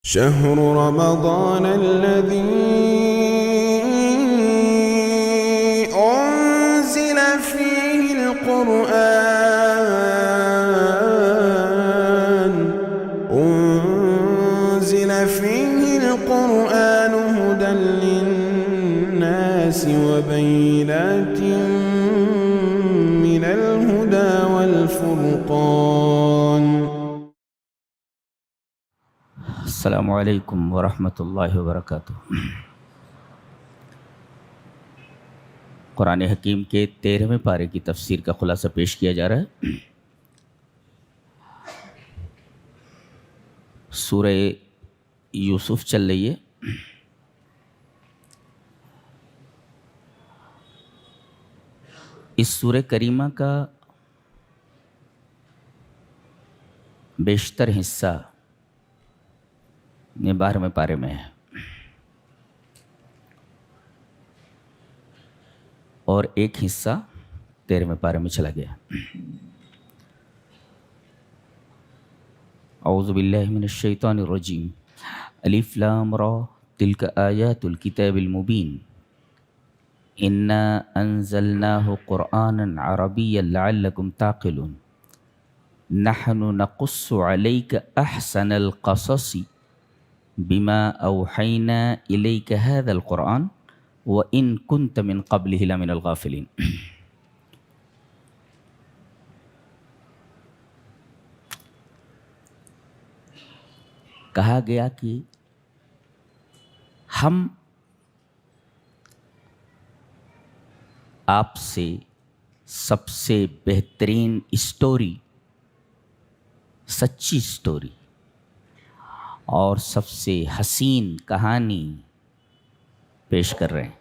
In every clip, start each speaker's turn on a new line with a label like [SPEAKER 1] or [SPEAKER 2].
[SPEAKER 1] شهر رمضان الذي أنزل فيه القرآن هدى للناس وبينات من الهدى والفرقان.
[SPEAKER 2] السلام علیکم ورحمۃ اللہ وبرکاتہ۔ قرآن حکیم کے 13ویں پارے کی تفسیر کا خلاصہ پیش کیا جا رہا ہے۔ سورہ یوسف چل رہی ہے۔ اس سورہ کریمہ کا بیشتر حصہ 12ویں پارے میں ہے، اور ایک حصہ 13ویں پارے میں چلا گیا۔ اعوذ باللہ من الشیطان الرجیم۔ الف لام را تلک آیات الکتاب المبین انا انزلناہ قرآنا عربیا لعلکم تعقلون نحن نقص علیک احسن القصص بما اوحینا الیک هذا القرآن وان کنت من قبلہ لمن الغافلین۔ کہا گیا کہ ہم آپ سے سب سے بہترین اسٹوری، سچی اسٹوری اور سب سے حسین کہانی پیش کر رہے ہیں۔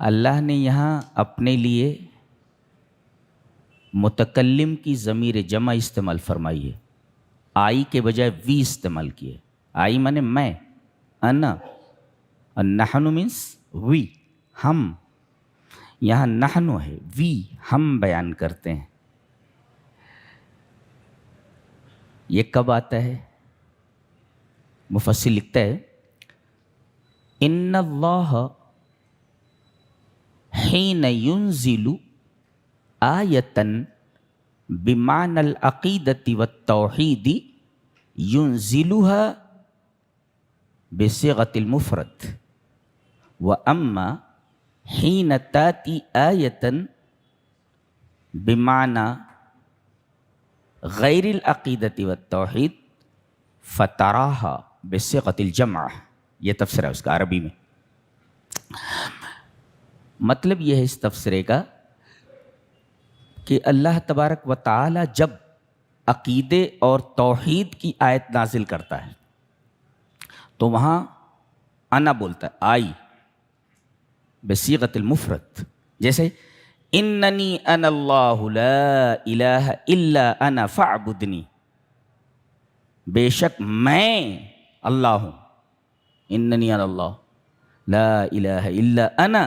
[SPEAKER 2] اللہ نے یہاں اپنے لیے متکلم کی ضمیر جمع استعمال فرمائی ہے، آئی کے بجائے وی استعمال کیے۔ آئی مانے میں، انا، اور نحن مینس وی، ہم۔ یہاں نحن ہے، وی، ہم بیان کرتے ہیں۔ یہ کب آتا ہے؟ مفسر لکھتا ہے ان اللہ حین ینزل آیۃ بمعنى العقیدۃ والتوحید ینزلها بصیغۃ المفرد، واما حین تاتی آیۃ بمعنى غیر العقیدۃ والتوحید فتراها بصیغۃ الجمع۔ یہ تفسیر ہے اس کا عربی میں۔ مطلب یہ ہے اس تفسیرے کا کہ اللہ تبارک و تعالی جب عقیدے اور توحید کی آیت نازل کرتا ہے تو وہاں انا بولتا ہے، آئی، بصیغۃ المفرد۔ جیسے اننی انا اللہ لا الہ الا انا فاعبدنی، بے شک میں اللہ ہوں، اننی انا اللہ لا الہ الا انا،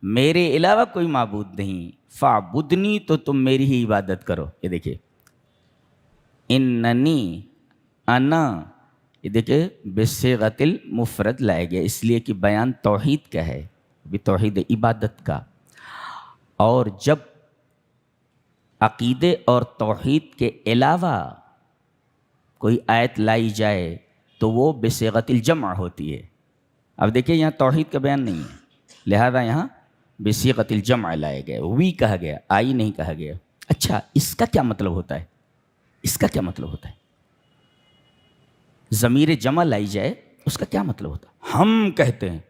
[SPEAKER 2] میرے علاوہ کوئی معبود نہیں، فاعبدنی، تو تم میری ہی عبادت کرو۔ یہ دیکھیں اننی، انا، یہ دیکھیں بصیغۃ المفرد لائے گیا، اس لیے کہ بیان توحید کا ہے، بھی توحید عبادت کا۔ اور جب عقیدے اور توحید کے علاوہ کوئی آیت لائی جائے تو وہ بصیغۃ الجمع ہوتی ہے۔ اب دیکھیں یہاں توحید کا بیان نہیں ہے، لہذا یہاں بصیغۃ الجمع لائے گئے، وی کہا گیا، آئی نہیں کہا گیا۔ اچھا، اس کا کیا مطلب ہوتا ہے؟ اس کا کیا مطلب ہوتا ہے؟ ضمیر جمع لائی جائے اس کا کیا مطلب ہوتا ہے؟ ہم کہتے ہیں،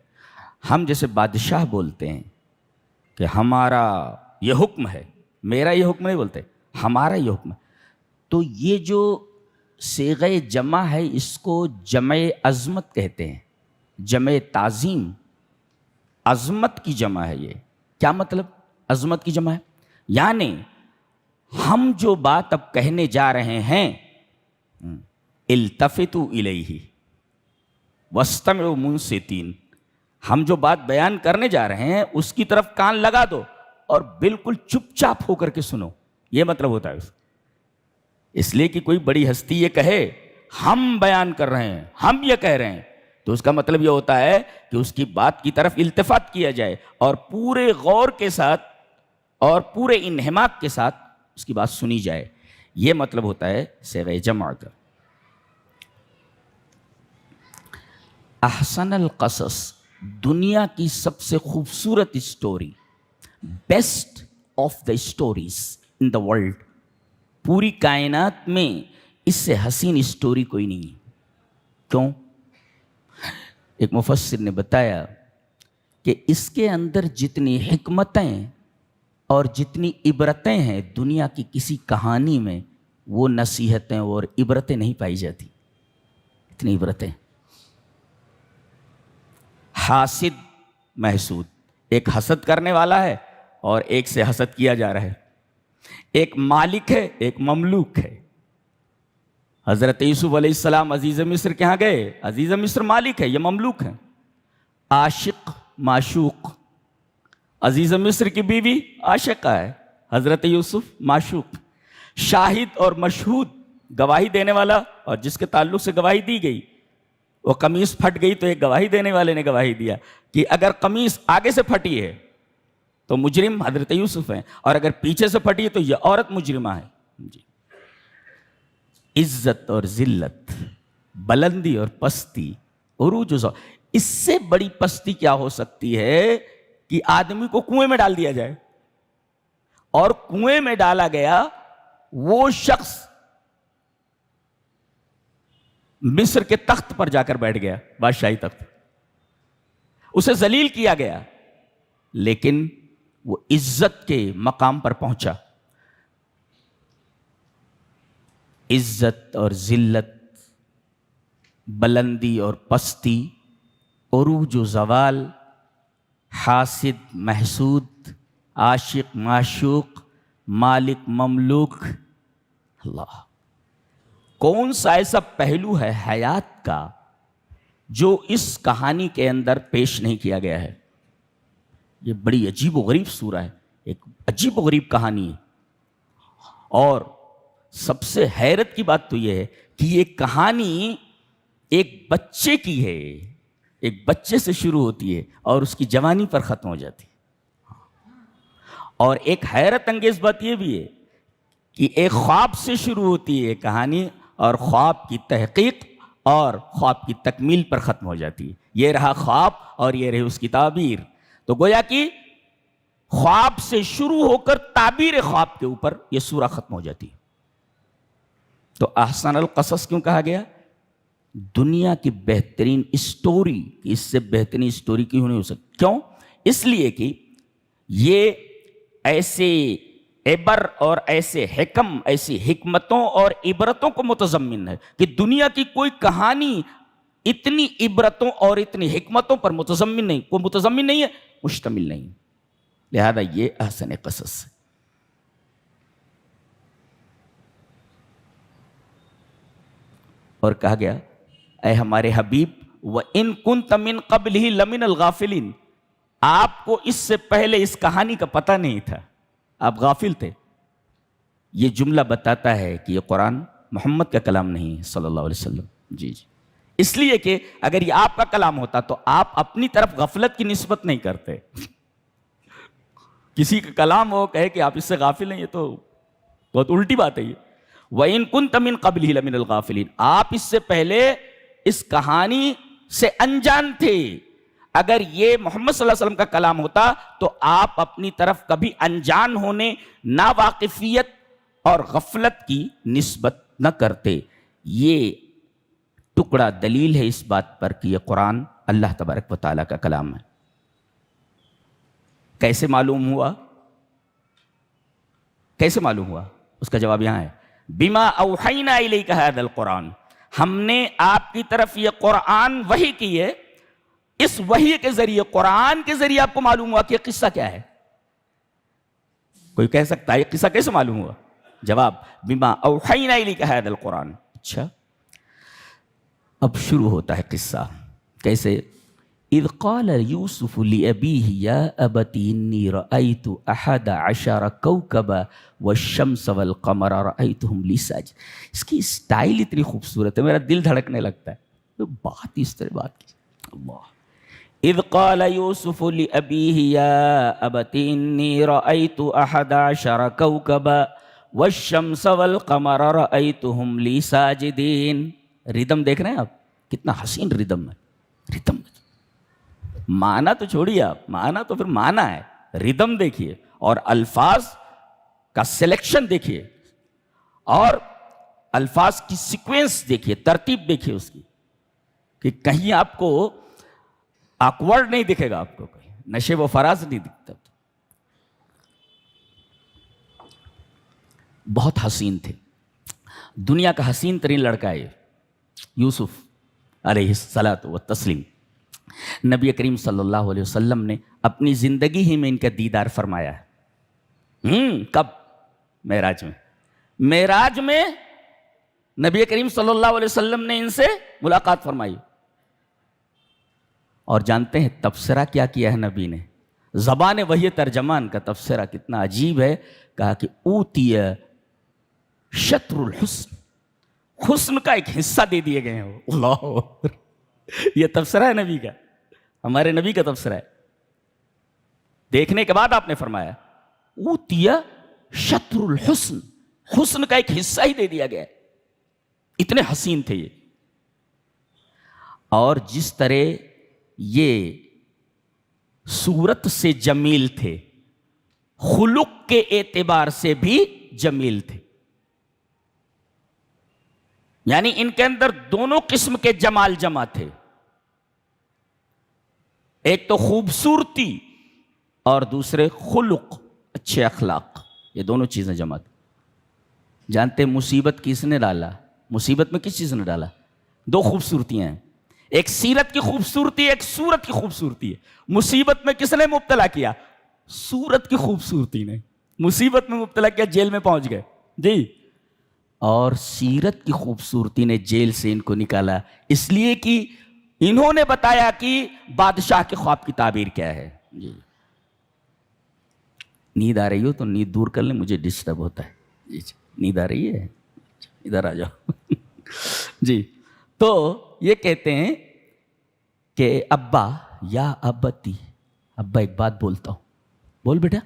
[SPEAKER 2] ہم جیسے بادشاہ بولتے ہیں کہ ہمارا یہ حکم ہے، میرا یہ حکم نہیں بولتے، ہمارا یہ حکم ہے۔ تو یہ جو صیغہ جمع ہے اس کو جمع عظمت کہتے ہیں، جمع تعظیم، عظمت کی جمع ہے۔ یہ کیا مطلب عظمت کی جمع ہے؟ یعنی ہم جو بات اب کہنے جا رہے ہیں، التفتوا الیہ واستمعوا منصتین، ہم جو بات بیان کرنے جا رہے ہیں اس کی طرف کان لگا دو اور بالکل چپ چاپ ہو کر کے سنو، یہ مطلب ہوتا ہے اس لیے کہ کوئی بڑی ہستی یہ کہے ہم بیان کر رہے ہیں، ہم یہ کہہ رہے ہیں، تو اس کا مطلب یہ ہوتا ہے کہ اس کی بات کی طرف التفات کیا جائے اور پورے غور کے ساتھ اور پورے انہماک کے ساتھ اس کی بات سنی جائے. یہ مطلب ہوتا ہے صیغہ جمع کا. احسن القصص، دنیا کی سب سے خوبصورت story, best of the stories in the world. پوری کائنات میں اس سے حسین اسٹوری کوئی نہیں ہے. کیوں؟ ایک مفسر نے بتایا کہ اس کے اندر جتنی حکمتیں اور جتنی عبرتیں ہیں دنیا کی کسی کہانی میں وہ نصیحتیں اور عبرتیں نہیں پائی جاتی. اتنی عبرتیں. حاسد محسود، ایک حسد کرنے والا ہے اور ایک سے حسد کیا جا رہا ہے. ایک مالک ہے، ایک مملوک ہے. حضرت یوسف علیہ السلام عزیز مصر کے ہاں گئے، عزیز مصر مالک ہے، یہ مملوک ہے. عاشق معشوق، عزیز مصر کی بیوی عاشقہ ہے، حضرت یوسف معشوق. شاہد اور مشہود، گواہی دینے والا اور جس کے تعلق سے گواہی دی گئی. وہ قمیص پھٹ گئی تو ایک گواہی دینے والے نے گواہی دیا کہ اگر قمیص آگے سے پھٹی ہے تو مجرم حضرت یوسف ہیں، اور اگر پیچھے سے پھٹی ہے تو یہ عورت مجرمہ ہے. جی. عزت اور ذلت، بلندی اور پستی، عروج و زوال، اس سے بڑی پستی کیا ہو سکتی ہے کہ آدمی کو کنویں میں ڈال دیا جائے، اور کنویں میں ڈالا گیا وہ شخص مصر کے تخت پر جا کر بیٹھ گیا، بادشاہی تخت، اسے ذلیل کیا گیا، لیکن وہ عزت کے مقام پر پہنچا. عزت اور ذلت، بلندی اور پستی، عروج و زوال، حاسد محسود، عاشق معشوق، مالک مملوک. اللہ، کون سا ایسا پہلو ہے حیات کا جو اس کہانی کے اندر پیش نہیں کیا گیا ہے؟ یہ بڑی عجیب و غریب سورہ ہے، ایک عجیب و غریب کہانی ہے. اور سب سے حیرت کی بات تو یہ ہے کہ یہ کہانی ایک بچے کی ہے، ایک بچے سے شروع ہوتی ہے اور اس کی جوانی پر ختم ہو جاتی ہے. اور ایک حیرت انگیز بات یہ بھی ہے کہ ایک خواب سے شروع ہوتی ہے کہانی اور خواب کی تحقیق اور خواب کی تکمیل پر ختم ہو جاتی ہے. یہ رہا خواب اور یہ رہی اس کی تعبیر. تو گویا کہ خواب سے شروع ہو کر تعبیر خواب کے اوپر یہ سورہ ختم ہو جاتی ہے. تو احسن القصص کیوں کہا گیا؟ دنیا کی بہترین اسٹوری، اس سے بہترین اسٹوری کیوں نہیں ہو سکتی. کیوں؟ اس لیے کہ یہ ایسے عبر اور ایسے حکم، ایسی حکمتوں اور عبرتوں کو متضمن ہے کہ دنیا کی کوئی کہانی اتنی عبرتوں اور اتنی حکمتوں پر متضمن نہیں، کوئی متضمن نہیں ہے، مشتمل نہیں. لہذا یہ احسن قصص ہے. اور کہا گیا اے ہمارے حبیب وَإِن كُنْتَ مِن قَبْلِهِ لَمِنَ الْغَافِلِينَ، آپ کو اس سے پہلے اس کہانی کا پتہ نہیں تھا، آپ غافل تھے. یہ جملہ بتاتا ہے کہ یہ قرآن محمد کا کلام نہیں صلی اللہ علیہ وسلم. جی جی، اس لیے کہ اگر یہ آپ کا کلام ہوتا تو آپ اپنی طرف غفلت کی نسبت نہیں کرتے. کسی کا کلام ہو کہے کہ آپ اس سے غافل ہیں، یہ تو بہت الٹی بات ہے. یہ وَإِن كُنْتَ مِن قَبْلِهِ لَمِنَ الْغَافِلِينَ، آپ اس سے پہلے اس کہانی سے انجان تھے. اگر یہ محمد صلی اللہ علیہ وسلم کا کلام ہوتا تو آپ اپنی طرف کبھی انجان ہونے، ناواقفیت اور غفلت کی نسبت نہ کرتے. یہ ٹکڑا دلیل ہے اس بات پر کہ یہ قرآن اللہ تبارک و تعالیٰ کا کلام ہے. کیسے معلوم ہوا؟ کیسے معلوم ہوا؟ اس کا جواب یہاں ہے، بما اوحینا الیک ھذا القرآن، ہم نے آپ کی طرف یہ قرآن وحی کی ہے. اس وحی کے ذریعے، قرآن کے ذریعے آپ کو معلوم ہوا کہ یہ قصہ کیا ہے. کوئی کہہ سکتا ہے یہ قصہ کیسے معلوم ہوا؟ جواب، بما اوحینا الیک ھذا القرآن. اچھا، اب شروع ہوتا ہے قصہ. کیسے؟ اذ قال یوسف لأبیہ یا ابت انی رأیت احد عشر کوکبا والشمس والقمر رأیتهم لی ساجدین. اس کی اسٹائل اتنی خوبصورت ہے، میرا دل دھڑکنے لگتا ہے. بات اس طرح بات کی. اللہ. اذ قال یوسف لأبیہ یا ابت انی رأیت احد عشر کوکبا والشمس والقمر رأیتهم لی ساجدین. ردم دیکھ رہے ہیں آپ، کتنا حسین ردم ہے. ردم معنی تو چھوڑیے آپ، معنی تو پھر معنی ہے. ردم دیکھیے اور الفاظ کا سلیکشن دیکھیے اور الفاظ کی سیکوینس دیکھیے، ترتیب دیکھیے اس کی، کہ کہیں آپ کو آکورڈ نہیں دکھے گا، آپ کو کہیں نشیب و فراز نہیں دکھتا. بہت حسین تھے، دنیا کا حسین ترین لڑکا ہے یوسف علیہ الصلاۃ والتسلیم. نبی کریم صلی اللہ علیہ وسلم نے اپنی زندگی ہی میں ان کا دیدار فرمایا ہے. کب؟ معراج میں. معراج میں نبی کریم صلی اللہ علیہ وسلم نے ان سے ملاقات فرمائی. اور جانتے ہیں تبصرہ کیا کیا ہے نبی نے؟ زبان وحی ترجمان کا تبصرہ کتنا عجیب ہے. کہا کہ اوتی شطر الحسن، حسن کا ایک حصہ دے دیے گئے ہیں. اللہ، یہ تبصرہ ہے نبی کا، ہمارے نبی کا تبصرہ ہے. دیکھنے کے بعد آپ نے فرمایا اوتیا شطر الحسن، حسن کا ایک حصہ ہی دے دیا گیا. اتنے حسین تھے یہ. اور جس طرح یہ صورت سے جمیل تھے، خلق کے اعتبار سے بھی جمیل تھے. یعنی ان کے اندر دونوں قسم کے جمال جمع تھے. ایک تو خوبصورتی اور دوسرے خلق، اچھے اخلاق. یہ دونوں چیزیں جمع تھیں. جانتے مصیبت کس نے ڈالا؟ مصیبت میں کس چیز نے ڈالا؟ دو خوبصورتیاں ہیں، ایک سیرت کی خوبصورتی، ایک صورت کی خوبصورتی ہے. مصیبت میں کس نے مبتلا کیا؟ صورت کی خوبصورتی نے. مصیبت میں مبتلا کیا، جیل میں پہنچ گئے جی. اور سیرت کی خوبصورتی نے جیل سے ان کو نکالا، اس لیے کہ انہوں نے بتایا کہ بادشاہ کے خواب کی تعبیر کیا ہے. جی نیند آ رہی ہو تو نیند دور کر لیں، مجھے ڈسٹرب ہوتا ہے. جی نیند آ رہی ہے، ادھر آ جاؤ. جی تو یہ کہتے ہیں کہ ابا یا ابتی، ابا ایک بات بولتا ہوں، بول بیٹا.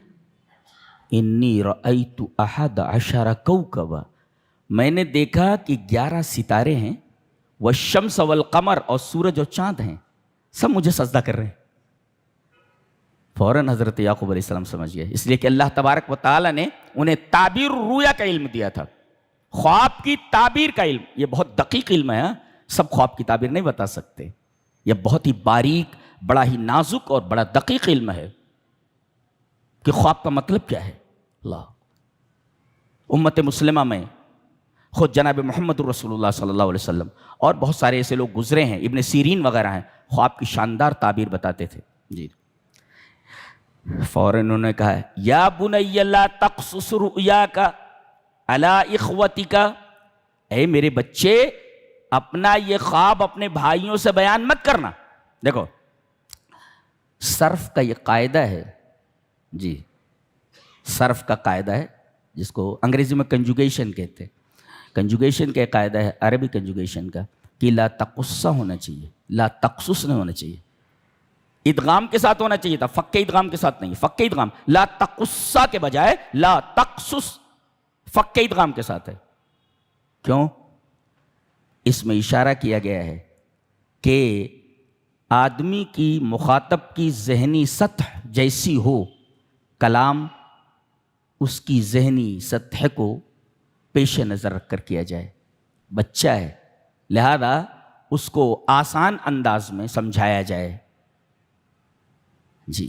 [SPEAKER 2] انی رأیت احد عشر کوکبا، میں نے دیکھا کہ 11 ستارے ہیں، والشمس والقمر، اور سورج اور چاند ہیں، سب مجھے سجدہ کر رہے ہیں. فوراً حضرت یعقوب علیہ السلام سمجھ گئے، اس لیے کہ اللہ تبارک و تعالیٰ نے انہیں تعبیر الرؤیا کا علم دیا تھا، خواب کی تعبیر کا علم. یہ بہت دقیق علم ہے، سب خواب کی تعبیر نہیں بتا سکتے. یہ بہت ہی باریک، بڑا ہی نازک اور بڑا دقیق علم ہے کہ خواب کا مطلب کیا ہے. اللہ، امت مسلمہ میں خود جناب محمد رسول اللہ صلی اللہ علیہ وسلم اور بہت سارے ایسے لوگ گزرے ہیں، ابن سیرین وغیرہ ہیں، خواب کی شاندار تعبیر بتاتے تھے. جی فوراً انہوں نے کہا یا بنی لا تقصص رؤیاک علی اخوتک، اے میرے بچے اپنا یہ خواب اپنے بھائیوں سے بیان مت کرنا. دیکھو صرف کا یہ قاعدہ ہے، جی صرف کا قاعدہ ہے جس کو انگریزی میں کنجوگیشن کہتے ہیں. کنجوگیشن کا قاعدہ ہے عربی کنجوگیشن کا کہ لا تقص ہونا چاہیے، لا تقصص نہیں ہونا چاہیے. ادغام کے ساتھ ہونا چاہیے تھا، فک ادغام کے ساتھ نہیں. فک ادغام لا تقص کے بجائے لا تقصص فک ادغام کے ساتھ ہے. کیوں؟ اس میں اشارہ کیا گیا ہے کہ آدمی کی مخاطب کی ذہنی سطح جیسی ہو، کلام اس کی ذہنی سطح کو پیش نظر رکھ کر کیا جائے. بچہ ہے لہذا اس کو آسان انداز میں سمجھایا جائے. جی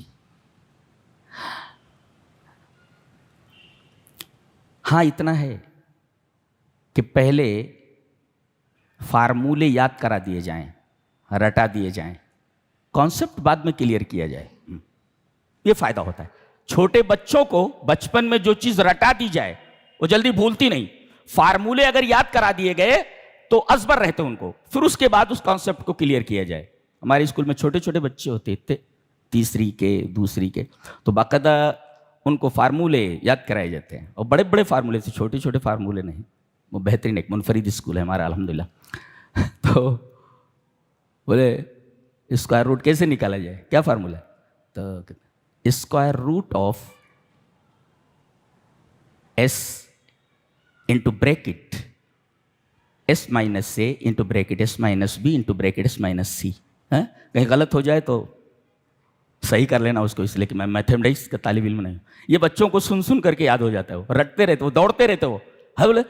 [SPEAKER 2] ہاں اتنا ہے کہ پہلے فارمولے یاد کرا دیے جائیں، رٹا دیے جائیں، کانسیپٹ بعد میں کلیئر کیا جائے. یہ فائدہ ہوتا ہے. چھوٹے بچوں کو بچپن میں جو چیز رٹا دی جائے وہ جلدی بھولتی نہیں. فارمولے اگر یاد کرا دیے گئے تو ازبر رہتے ان کو، پھر اس کے بعد اس کانسیپٹ کو کلیئر کیا جائے. ہمارے اسکول میں چھوٹے چھوٹے بچے ہوتے تھے، تیسری کے، دوسری کے، تو باقاعدہ ان کو فارمولے یاد کرائے جاتے ہیں، اور بڑے بڑے فارمولے سے، چھوٹے چھوٹے فارمولے نہیں. وہ بہترین ایک منفرد اسکول ہے ہمارا الحمدللہ. تو بولے اسکوائر روٹ کیسے نکالا جائے، کیا فارمولہ ہے؟ تو square root of S into bracket S minus A into bracket S minus B into bracket S minus C. کہیں غلط ہو جائے تو صحیح کر لینا اس کو، اس لیے کہ میں میتھمیٹکس کا طالب علم نہیں ہوں. یہ بچوں کو سن سن کر کے یاد ہو جاتا ہے، وہ رٹتے رہتے، وہ دوڑتے رہتے. وہ ہے بولے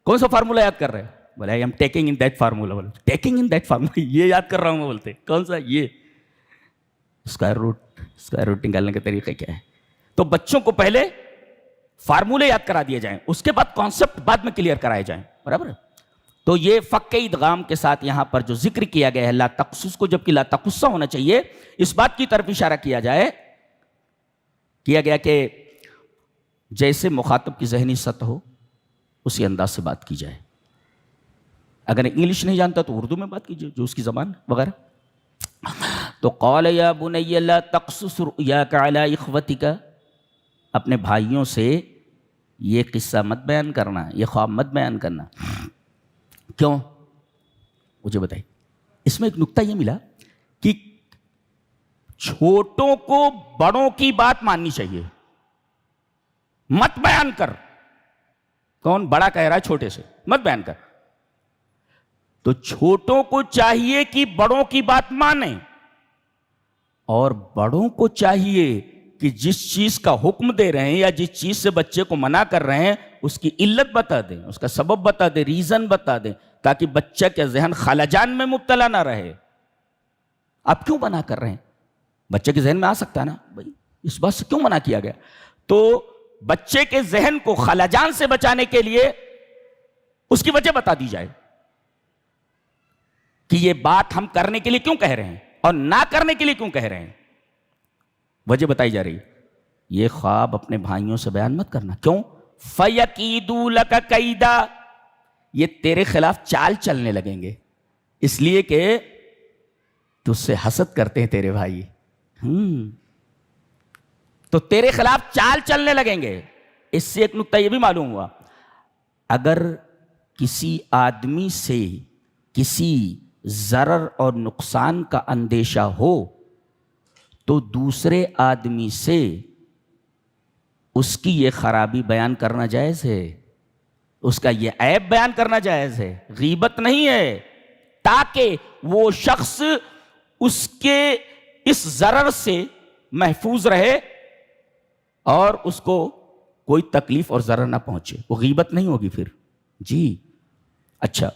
[SPEAKER 2] کون سا فارمولہ یاد کر رہے ہیں؟ بولے I am taking in that formula. بولے ٹیکنگ ان دیٹ فارمولہ، یہ یاد کر رہا ہوں میں. بولتے کون سا؟ یہ اسکوائر روٹ نکالنے کا طریقہ کیا ہے. تو بچوں کو پہلے فارمولے یاد کرا دیے جائیں، اس کے بعد کانسیپٹ بعد میں کلیئر کرائے جائیں. برابر. تو یہ فک ادغام کے ساتھ یہاں پر جو ذکر کیا گیا ہے لا تقصص کو، جبکہ لا تقصہ ہونا چاہیے، اس بات کی طرف اشارہ کیا گیا کہ جیسے مخاطب کی ذہنی سطح ہو اسی انداز سے بات کی جائے. اگر انگلش نہیں جانتا تو اردو میں بات کیجیے، جو اس کی زبان وغیرہ. تو قال یا بنی لا تقصص رؤیاک علی اخوتک، اپنے بھائیوں سے یہ قصہ مت بیان کرنا، یہ خواب مت بیان کرنا. کیوں؟ مجھے بتائیے. اس میں ایک نکتہ یہ ملا کہ چھوٹوں کو بڑوں کی بات ماننی چاہیے، مت بیان کر. کون بڑا کہہ رہا ہے چھوٹے سے مت بیان کر؟ تو چھوٹوں کو چاہیے کہ بڑوں کی بات مانیں، اور بڑوں کو چاہیے کہ جس چیز کا حکم دے رہے ہیں یا جس چیز سے بچے کو منع کر رہے ہیں اس کی علت بتا دیں، اس کا سبب بتا دیں، ریزن بتا دیں، تاکہ بچہ کے ذہن خلجان میں مبتلا نہ رہے. آپ کیوں منع کر رہے ہیں؟ بچے کے ذہن میں آ سکتا ہے نا بھائی اس بات سے کیوں منع کیا گیا. تو بچے کے ذہن کو خلجان سے بچانے کے لیے اس کی وجہ بتا دی جائے کہ یہ بات ہم کرنے کے لیے کیوں کہہ رہے ہیں اور نہ کرنے کے لیے کیوں کہہ رہے ہیں. وجہ بتائی جا رہی. یہ خواب اپنے بھائیوں سے بیان مت کرنا. کیوں؟ فَيَكِيدُوا لَكَ كَيْدًا، یہ تیرے خلاف چال چلنے لگیں گے، اس لیے کہ تجھ سے حسد کرتے ہیں تیرے بھائی. تو تیرے خلاف چال چلنے لگیں گے. اس سے ایک نکتہ یہ بھی معلوم ہوا، اگر کسی آدمی سے کسی ضرر اور نقصان کا اندیشہ ہو تو دوسرے آدمی سے اس کی یہ خرابی بیان کرنا جائز ہے، اس کا یہ عیب بیان کرنا جائز ہے، غیبت نہیں ہے، تاکہ وہ شخص اس کے اس ضرر سے محفوظ رہے اور اس کو کوئی تکلیف اور ضرر نہ پہنچے. وہ غیبت نہیں ہوگی پھر. جی اچھا،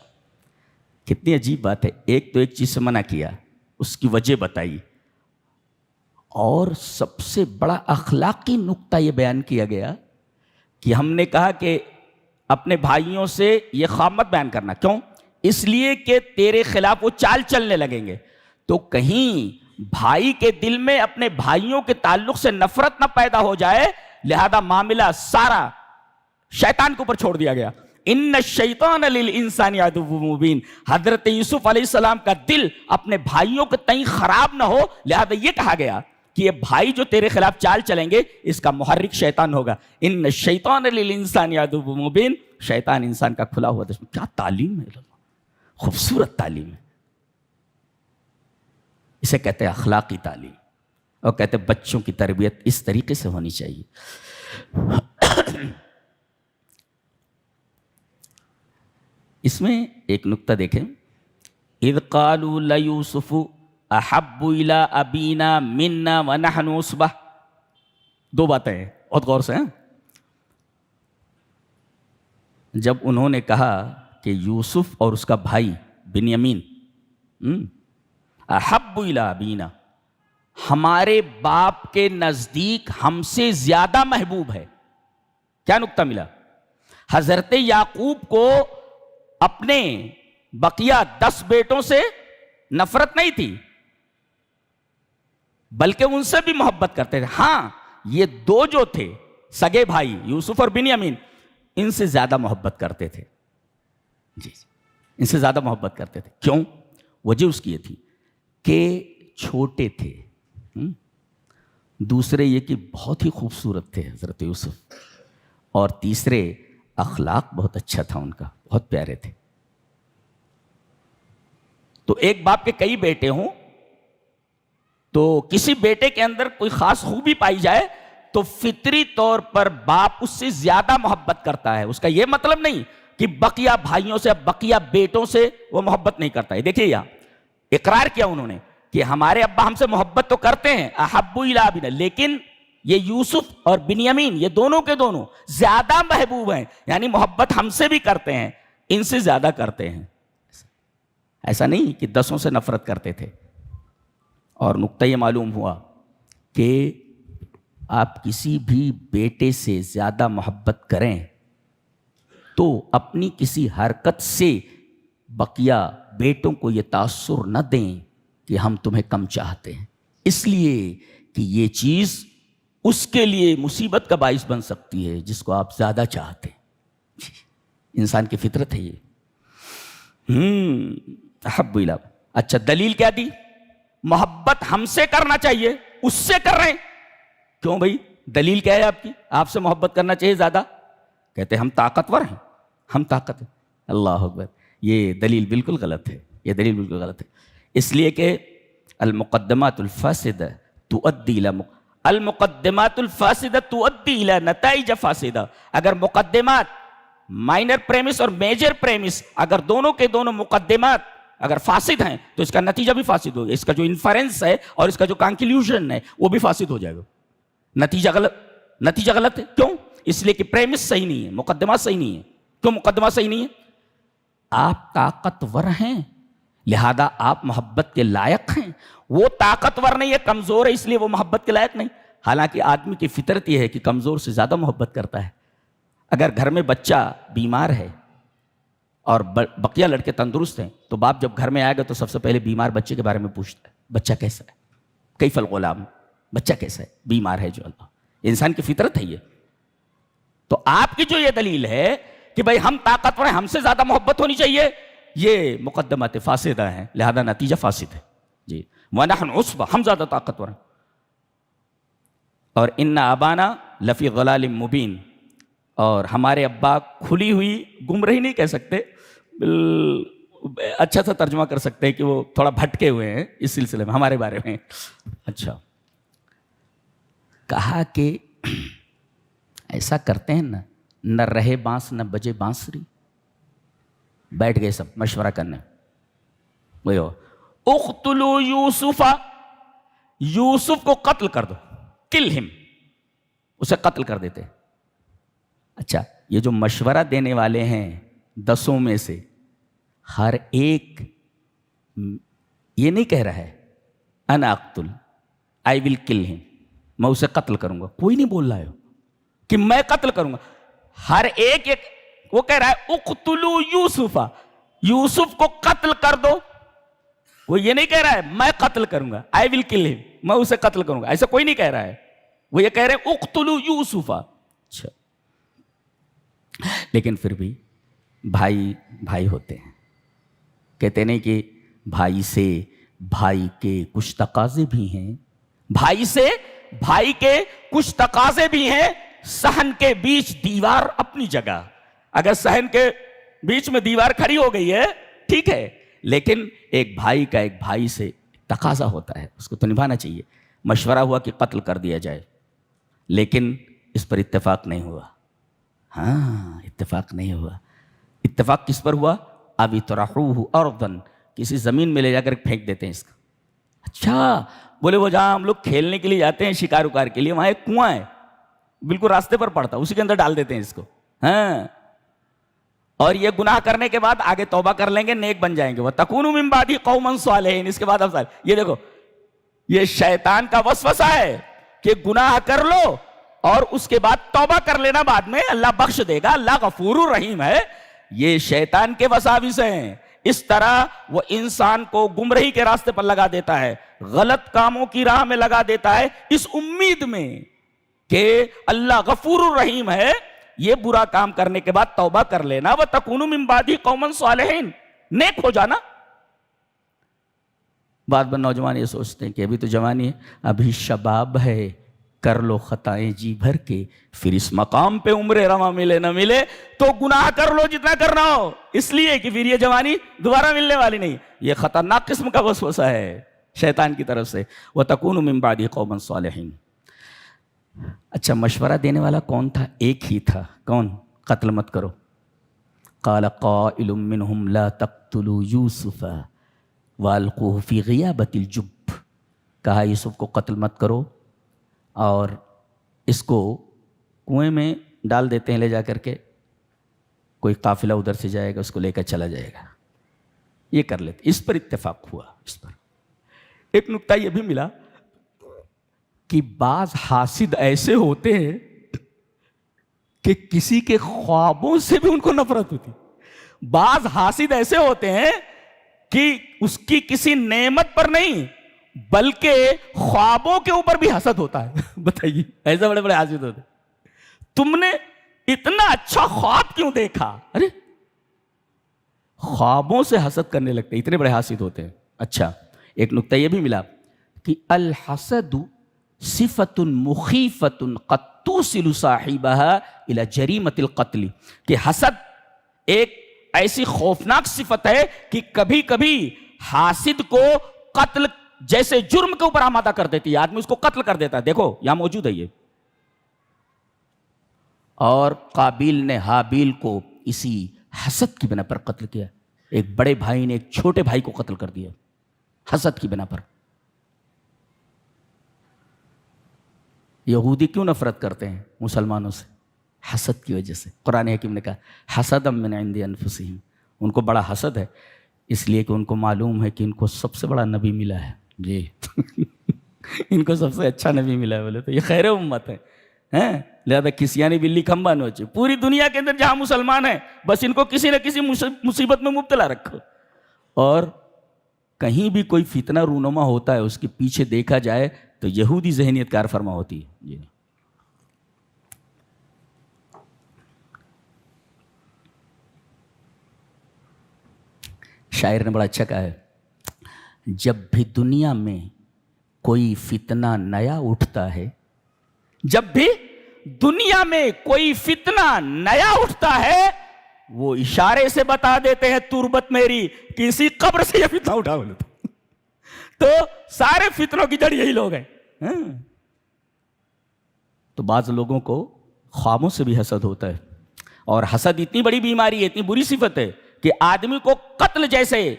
[SPEAKER 2] کتنی عجیب بات ہے. ایک تو ایک چیز سے منع کیا، اس کی وجہ بتائی، اور سب سے بڑا اخلاقی نقطہ یہ بیان کیا گیا کہ ہم نے کہا کہ اپنے بھائیوں سے یہ خواب مت بیان کرنا. کیوں؟ اس لیے کہ تیرے خلاف وہ چال چلنے لگیں گے. تو کہیں بھائی کے دل میں اپنے بھائیوں کے تعلق سے نفرت نہ پیدا ہو جائے، لہذا معاملہ سارا شیطان کے اوپر چھوڑ دیا گیا. ان الشیطان للانسان عدو مبین. حضرت یوسف علیہ السلام کا دل اپنے بھائیوں کے تئیں خراب نہ ہو، لہذا یہ کہا گیا کہ یہ بھائی جو تیرے خلاف چال چلیں گے اس کا محرک شیطان ہوگا. ان الشیطان للانسان عدو مبین. شیطان انسان کا کھلا ہوا دشمن. کیا تعلیم ہے، خوبصورت تعلیم ہے. اسے کہتے ہیں اخلاقی تعلیم، اور کہتے ہیں بچوں کی تربیت اس طریقے سے ہونی چاہیے. اس میں ایک نکتہ دیکھیں. اذ قالوا لیوسف احب الی ابینا منا ونحن عصبہ. دو باتیں ہیں، بہت غور سے ہیں. جب انہوں نے کہا کہ یوسف اور اس کا بھائی بنیامین احب الی ابینا، ہمارے باپ کے نزدیک ہم سے زیادہ محبوب ہے. کیا نکتہ ملا؟ حضرت یعقوب کو اپنے بقیہ 10 بیٹوں سے نفرت نہیں تھی، بلکہ ان سے بھی محبت کرتے تھے. ہاں یہ 2 جو تھے سگے بھائی یوسف اور بنیامین، ان سے زیادہ محبت کرتے تھے. جی ان سے زیادہ محبت کرتے تھے. کیوں؟ وجہ اس کی یہ تھی کہ چھوٹے تھے، دوسرے یہ کہ بہت ہی خوبصورت تھے حضرت یوسف، اور تیسرے اخلاق بہت اچھا تھا ان کا، بہت پیارے تھے۔ تو ایک باپ کے کئی بیٹے ہوں تو کسی بیٹے کے اندر کوئی خاص خوبی پائی جائے تو فطری طور پر باپ اس سے زیادہ محبت کرتا ہے۔ اس کا یہ مطلب نہیں کہ بقیہ بھائیوں سے، بقیہ بیٹوں سے وہ محبت نہیں کرتا ہے۔ دیکھیے یہاں اقرار کیا انہوں نے کہ ہمارے ابا ہم سے محبت تو کرتے ہیں، احب الی ابینا، لیکن یہ یوسف اور بنیامین یہ دونوں کے دونوں زیادہ محبوب ہیں، یعنی محبت ہم سے بھی کرتے ہیں، ان سے زیادہ کرتے ہیں۔ ایسا نہیں کہ 10 سے نفرت کرتے تھے۔ اور نقطہ یہ معلوم ہوا کہ آپ کسی بھی بیٹے سے زیادہ محبت کریں تو اپنی کسی حرکت سے بقیہ بیٹوں کو یہ تاثر نہ دیں کہ ہم تمہیں کم چاہتے ہیں، اس لیے کہ یہ چیز اس کے لیے مصیبت کا باعث بن سکتی ہے جس کو آپ زیادہ چاہتے ہیں۔ انسان کی فطرت ہے یہ۔ احب الی۔ اچھا دلیل کیا دی؟ محبت ہم سے کرنا چاہیے، اس سے کر رہے ہیں کیوں بھائی؟ دلیل کیا ہے آپ کی؟ آپ سے محبت کرنا چاہیے زیادہ؟ کہتے ہیں ہم طاقتور ہیں، ہم طاقت ہیں۔ اللہ اکبر، یہ دلیل بالکل غلط ہے، یہ دلیل بالکل غلط ہے۔ اس لیے کہ المقدمات الفاسدہ تؤدی الی المقدمات الفاسدہ تؤدی الی نتائج فاسدہ۔ اگر مقدمات مائنر پریمس اور میجر پریمس اگر دونوں کے دونوں مقدمات اگر فاسد ہیں تو اس کا نتیجہ بھی فاسد ہوگا، اس کا جو انفرنس ہے اور اس کا جو کنکلوژن ہے وہ بھی فاسد ہو جائے گا۔ نتیجہ غلط ہے، کیوں؟ اس لیے کہ پریمس صحیح نہیں ہے، مقدمات صحیح نہیں ہے۔ کیوں مقدمات صحیح نہیں ہے؟ آپ طاقتور ہیں لہذا آپ محبت کے لائق ہیں، وہ طاقتور نہیں ہے، کمزور ہے، اس لیے وہ محبت کے لائق نہیں۔ حالانکہ آدمی کی فطرت یہ ہے کہ کمزور سے زیادہ محبت کرتا ہے۔ اگر گھر میں بچہ بیمار ہے اور بقیہ لڑکے تندرست ہیں تو باپ جب گھر میں آئے گا تو سب سے پہلے بیمار بچے کے بارے میں پوچھتا ہے، بچہ کیسا ہے؟ کیف الغلام، بچہ کیسا ہے؟ بیمار ہے جو اللہ، انسان کی فطرت ہے یہ۔ تو آپ کی جو یہ دلیل ہے کہ بھائی ہم طاقتور ہیں، ہم سے زیادہ محبت ہونی چاہیے، یہ مقدمات فاسدہ ہیں لہذا نتیجہ فاسد ہے۔ جی وَنَحْنُ عُصْبَةٌ، ہم زیادہ طاقتور ہیں۔ اور إِنَّ أَبَانَا لَفِي ضَلَالٍ مُبِينٍ، اور ہمارے ابا کھلی ہوئی گمراہی نہیں کہہ سکتے، اچھا سا ترجمہ کر سکتے ہیں کہ وہ تھوڑا بھٹکے ہوئے ہیں اس سلسلے میں ہمارے بارے میں۔ اچھا کہا کہ ایسا کرتے ہیں نا، نہ رہے بانس نہ بجے بانسری۔ بیٹھ گئے سب مشورہ کرنے، اقتلوا یوسف، یوسف کو قتل کر دو، کل ہم، اسے قتل کر دیتے۔ اچھا یہ جو مشورہ دینے والے ہیں 10 میں سے ہر ایک یہ نہیں کہہ رہا ہے انا اقتل، آئی ول کل ہم، میں اسے قتل کروں گا، کوئی نہیں بول رہا ہے کہ میں قتل کروں گا۔ ہر ایک وہ کہہ رہا ہے اقتلوا یوسف، یوسف کو قتل کر دو۔ وہ یہ نہیں کہہ رہا ہے میں قتل کروں گا، آئی ول کل ہم، میں اسے قتل کروں گا، ایسا کوئی نہیں کہہ رہا ہے۔ وہ یہ کہہ رہے ہیں اقتلوا یوسف۔ اچھا لیکن پھر بھی بھائی بھائی ہوتے ہیں، کہتے نہیں کہ بھائی سے بھائی کے کچھ تقاضے بھی ہیں، بھائی سے بھائی کے کچھ تقاضے بھی ہیں۔ صحن کے بیچ دیوار اپنی جگہ، اگر صحن کے بیچ میں دیوار کھڑی ہو گئی ہے ٹھیک ہے، لیکن ایک بھائی کا ایک بھائی سے تقاضا ہوتا ہے، اس کو تو نبھانا چاہیے۔ مشورہ ہوا کہ قتل کر دیا جائے، لیکن اس پر اتفاق نہیں ہوا۔ ہاں اتفاق نہیں ہوا۔ اتفاق کس پر ہوا؟ اب اطرحوہ ارضاً، کسی زمین میں لے جا کر پھینک دیتے ہیں اس کا۔ اچھا بولے وہ جہاں ہم لوگ کھیلنے کے لیے جاتے ہیں شکار وکار کے لیے، وہاں ایک کنواں ہے بالکل راستے پر پڑتا، اسی کے اندر ڈال دیتے ہیں اس کو۔ ہاں اور یہ گناہ کرنے کے بعد آگے توبہ کر لیں گے، نیک بن جائیں گے، وَتَكُونُوا مِن بَعْدِهِ قَوْمًا صَالِحِينَ، اس کے بعد اب صالح۔ یہ دیکھو یہ شیطان کا وسوسہ ہے کہ گناہ کر لو اور اس کے بعد توبہ کر لینا، بعد میں اللہ بخش دے گا، اللہ غفور الرحیم ہے۔ یہ شیطان کے وساوس ہیں، اس طرح وہ انسان کو گمراہی کے راستے پر لگا دیتا ہے، غلط کاموں کی راہ میں لگا دیتا ہے، اس امید میں کہ اللہ غفور الرحیم ہے، یہ برا کام کرنے کے بعد توبہ کر لینا، وَتَكُونُوا مِن بَعْدِهِ قَوْمًا صَالِحِينَ، نیک ہو جانا۔ بعض بار نوجوان یہ سوچتے ہیں کہ ابھی تو جوانی ہے، ابھی شباب ہے، کر لو خطائیں جی بھر کے، پھر اس مقام پہ عمر رواں ملے نہ ملے تو گناہ کر لو جتنا کرنا ہو، اس لیے کہ پھر یہ جوانی دوبارہ ملنے والی نہیں۔ یہ خطرناک قسم کا وسوسہ ہے شیطان کی طرف سے۔ وَتَكُونُ مِن بَعْدِهِ قَوْمًا صَالِحِينَ۔ اچھا مشورہ دینے والا کون تھا؟ ایک ہی تھا، کون؟ قتل مت کرو۔ قَالَ قَائِلٌ مِّنْهُمْ لَا تَقْتُلُوا يُوسُفَ وَأَلْقُوهُ فِي غِيَابَةِ الْجُبِّ، کہا یوسف کو قتل مت کرو اور اس کو کنویں میں ڈال دیتے ہیں لے جا کر کے، کوئی قافلہ ادھر سے جائے گا اس کو لے کر چلا جائے گا، یہ کر لیتے۔ اس پر اتفاق ہوا۔ اس پر ایک نکتہ یہ بھی ملا کہ بعض حاسد ایسے ہوتے ہیں کہ کسی کے خوابوں سے بھی ان کو نفرت ہوتی۔ بعض حاسد ایسے ہوتے ہیں کہ اس کی کسی نعمت پر نہیں بلکہ خوابوں کے اوپر بھی حسد ہوتا ہے۔ بتائیے ایسے بڑے بڑے حاسد ہوتے ہیں، تم نے اتنا اچھا خواب کیوں دیکھا؟ ارے خوابوں سے حسد کرنے لگتے، اتنے بڑے حاسد ہوتے ہیں۔ اچھا ایک نکتہ یہ بھی ملا کہ الحسد صفت مخیفت قد توصل صاحبها الى جریمۃ القتل، کہ حسد ایک ایسی خوفناک صفت ہے کہ کبھی کبھی حاسد کو قتل جیسے جرم کے اوپر آمادہ کر دیتی ہے، آدمی اس کو قتل کر دیتا ہے۔ دیکھو یہاں موجود ہے یہ۔ اور قابیل نے حابیل کو اسی حسد کی بنا پر قتل کیا، ایک بڑے بھائی نے ایک چھوٹے بھائی کو قتل کر دیا حسد کی بنا پر۔ یہودی کیوں نفرت کرتے ہیں مسلمانوں سے؟ حسد کی وجہ سے۔ قرآن حکیم نے کہا حسدا من عند انفسہم، ان کو بڑا حسد ہے اس لیے کہ ان کو معلوم ہے کہ ان کو سب سے بڑا نبی ملا ہے جی ان کو سب سے اچھا نبی ملا ہے، بولے تو یہ خیر امت ہے، لہذا کسیانی بلی کھمبا نوچے۔ پوری دنیا کے اندر جہاں مسلمان ہیں بس ان کو کسی نہ کسی مصیبت میں مبتلا رکھو، اور کہیں بھی کوئی فتنہ رونما ہوتا ہے اس کے پیچھے دیکھا جائے تو یہودی ذہنیت کار فرما ہوتی ہے جی۔ شاعر نے بڑا اچھا کہا ہے، جب بھی دنیا میں کوئی فتنہ نیا اٹھتا ہے، جب بھی دنیا میں کوئی فتنہ نیا اٹھتا ہے وہ اشارے سے بتا دیتے ہیں تربت میری کہ اسی قبر سے یہ فتنہ اٹھا بولے تو سارے فتنوں کی جڑ یہی لوگ ہیں۔ تو بعض لوگوں کو خوابوں سے بھی حسد ہوتا ہے، اور حسد اتنی بڑی بیماری ہے، اتنی بری صفت ہے کہ آدمی کو قتل جیسے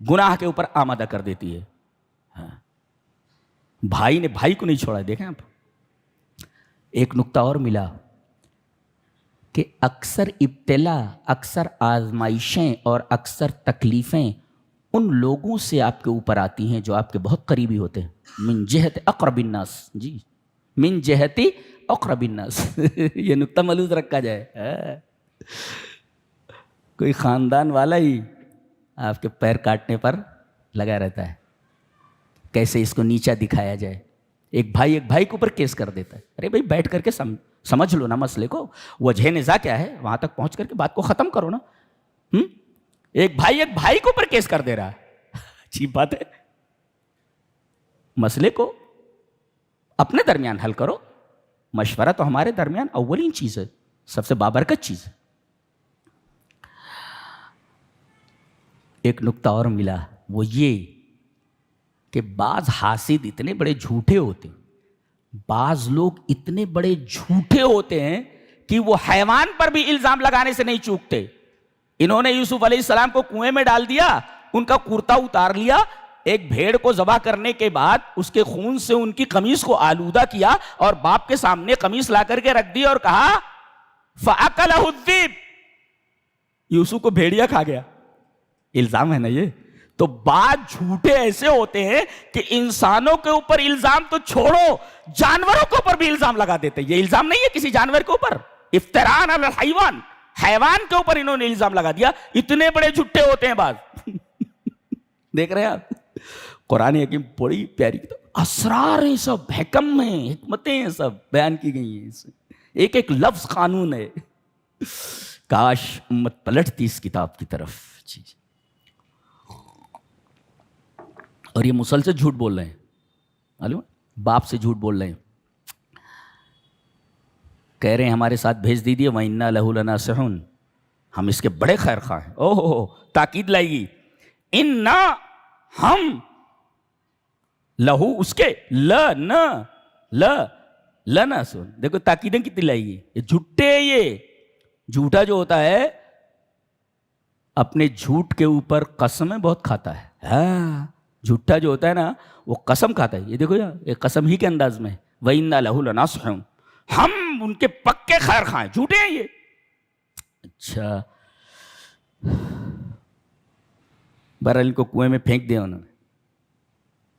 [SPEAKER 2] گناہ کے اوپر آمادہ کر دیتی ہے۔ بھائی نے بھائی کو نہیں چھوڑا، دیکھیں آپ۔ ایک نکتہ اور ملا کہ اکثر ابتلا، اکثر آزمائشیں اور اکثر تکلیفیں ان لوگوں سے آپ کے اوپر آتی ہیں جو آپ کے بہت قریبی ہوتے ہیں۔ من جہت اقرب الناس، جی من جہت اقرب الناس یہ نکتہ ملحوظ رکھا جائے۔ کوئی خاندان والا ہی آپ کے پیر کاٹنے پر لگا رہتا ہے، کیسے اس کو نیچا دکھایا جائے۔ ایک بھائی ایک بھائی کے اوپر کیس کر دیتا ہے، ارے بھائی بیٹھ کر کے سمجھ لو نا مسئلے کو، وجہ نزاع کیا ہے وہاں تک پہنچ کر کے بات کو ختم کرو نا۔ ایک بھائی ایک بھائی کے اوپر کیس کر دے رہا ہے، عجیب بات ہے۔ مسئلے کو اپنے درمیان حل کرو، مشورہ تو ہمارے درمیان اولین چیز ہے، سب سے بابرکت چیز ہے۔ ایک نکتہ اور ملا، وہ یہ کہ بعض حاسد اتنے بڑے جھوٹے ہوتے ہیں، بعض لوگ اتنے بڑے جھوٹے ہوتے ہیں کہ وہ حیوان پر بھی الزام لگانے سے نہیں چوکتے۔ انہوں نے یوسف علیہ السلام کو کنویں میں ڈال دیا، ان کا کرتا اتار لیا، ایک بھیڑ کو ذبح کرنے کے بعد اس کے خون سے ان کی قمیص کو آلودہ کیا اور باپ کے سامنے قمیص لا کر کے رکھ دی اور کہا فَأَكَلَهُ الذِّئْبُ، یوسف کو بھیڑیا کھا گیا۔ الزام ہے نا یہ۔ تو بعض جھوٹے ایسے ہوتے ہیں کہ انسانوں کے اوپر الزام تو چھوڑو، جانوروں کے اوپر بھی الزام لگا دیتے ہیں۔ یہ الزام نہیں ہے کسی جانور کے اوپر، افتراء علی الحیوان، حیوان کے اوپر انہوں نے الزام لگا دیا۔ اتنے بڑے جھوٹے ہوتے ہیں بعض دیکھ رہے ہیں آپ۔ قرآن حکیم بڑی پیاری کتاب، اسرار ہیں سب، حکم ہیں، حکمتیں ہیں سب بیان کی گئی ہیں، ایک ایک لفظ قانون ہے۔ کاش امت پلٹتی اس کتاب کی طرف۔ اور یہ مسلسل جھوٹ بول رہے ہیں، معلوم ہے؟ باپ سے جھوٹ بول رہے ہیں، کہہ رہے ہیں ہمارے ساتھ بھیج دیجیے وَإِنَّا لَهُ لَنَاصِحُونَ، ہم اس کے بڑے خیر خواہ ہیں۔ اوہ ہو تاکید لائے گی، اِنَّا ہم، لہو اس کے، لَنَاصِحُونَ، دیکھو تاکیدیں کتنی لائے گی، یہ جھوٹے، یہ جھوٹا جو ہوتا ہے اپنے جھوٹ کے اوپر قسمیں بہت کھاتا ہے، ہاں جھوٹا جو ہوتا ہے نا وہ قسم کھاتا ہے، یہ دیکھو یار یہ قسم ہی کے انداز میں، وَإِنَّا لَهُ لَنَاصِحُونَ، ہم ان کے پکے خیر خواہ ہیں، جھوٹے ہیں یہ۔ اچھا بہرحال ان کو کنویں میں پھینک دیا انہوں نے،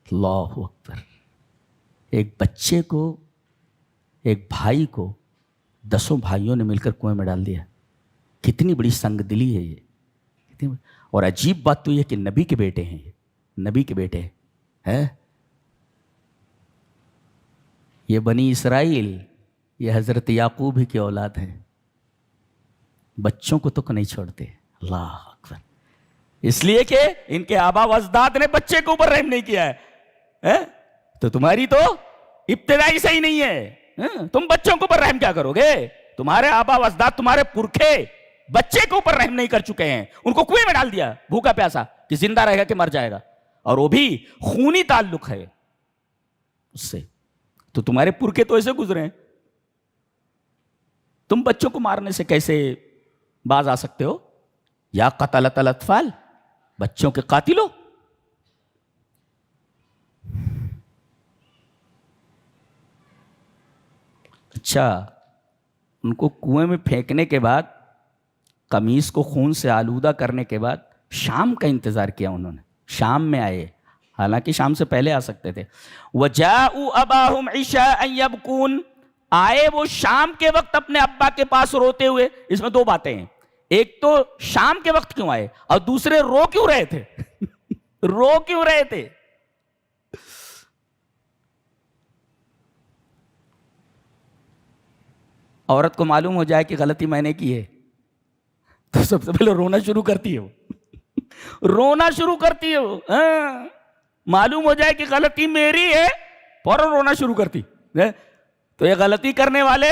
[SPEAKER 2] اللہ اکبر، ایک بچے کو، ایک بھائی کو 10 بھائیوں نے مل کر کنویں میں ڈال دیا، کتنی بڑی سنگ دلی ہے یہ، اور عجیب بات تو یہ کہ نبی کے بیٹے ہیں، یہ نبی کے بیٹے ہیں، یہ بنی اسرائیل، یہ حضرت یعقوب ہی کی اولاد ہیں، بچوں کو تو نہیں چھوڑتے، اللہ اکبر، اس لیے کہ ان کے آبا و اجداد نے بچے کے اوپر رحم نہیں کیا ہے، تو تمہاری تو ابتدائی صحیح نہیں ہے، تم بچوں کے اوپر رحم کیا کرو گے؟ تمہارے آبا و اجداد، تمہارے پرکھے بچے کے اوپر رحم نہیں کر چکے ہیں، ان کو کنویں میں ڈال دیا بھوکا پیاسا کہ زندہ رہے گا کہ مر جائے گا، اور وہ بھی خونی تعلق ہے اس سے، تو تمہارے پرکھے تو ایسے گزرے ہیں، تم بچوں کو مارنے سے کیسے باز آ سکتے ہو؟ یا قتلت الاطفال، بچوں کے قاتل ہو۔ اچھا ان کو کنویں میں پھینکنے کے بعد، قمیص کو خون سے آلودہ کرنے کے بعد شام کا انتظار کیا انہوں نے، شام میں آئے، حالانکہ شام سے پہلے آ سکتے تھے، وَجَاءُوا أَبَاهُمْ عِشَاءً يَبْكُونَ، آئے وہ شام کے وقت اپنے ابا کے پاس روتے ہوئے۔ اس میں دو باتیں ہیں، ایک تو شام کے وقت کیوں آئے، اور دوسرے رو کیوں رہے تھے رو کیوں رہے تھے؟ عورت کو معلوم ہو جائے کہ غلطی میں نے کی ہے تو سب سے پہلے رونا شروع کرتی ہے، وہ رونا شروع کرتی ہے، وہ معلوم ہو جائے کہ غلطی میری ہے فوراً رونا شروع کرتی۔ تو یہ غلطی کرنے والے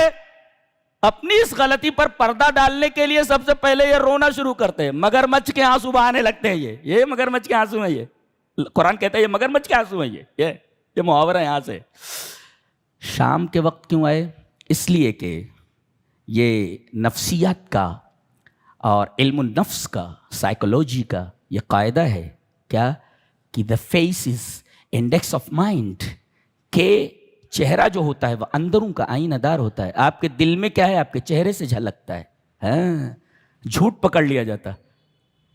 [SPEAKER 2] اپنی اس غلطی پر پردہ ڈالنے کے لیے سب سے پہلے یہ رونا شروع کرتے ہیں، مگرمچھ کے آنسو بہانے لگتے ہیں، یہ مگرمچھ کے آنسو ہیں، یہ قرآن کہتا ہے یہ مگرمچھ کے آنسو ہیں، یہ محاورہ یہاں سے۔ شام کے وقت کیوں آئے؟ اس لیے کہ یہ نفسیات کا اور علم النفس کا، سائیکولوجی کا یہ قاعدہ ہے کیا کہ the face is index of mind، کہ چہرہ جو ہوتا ہے وہ اندروں کا آئینہ دار ہوتا ہے، آپ کے دل میں کیا ہے آپ کے چہرے سے جھلکتا ہے، ہاں جھوٹ پکڑ لیا جاتا۔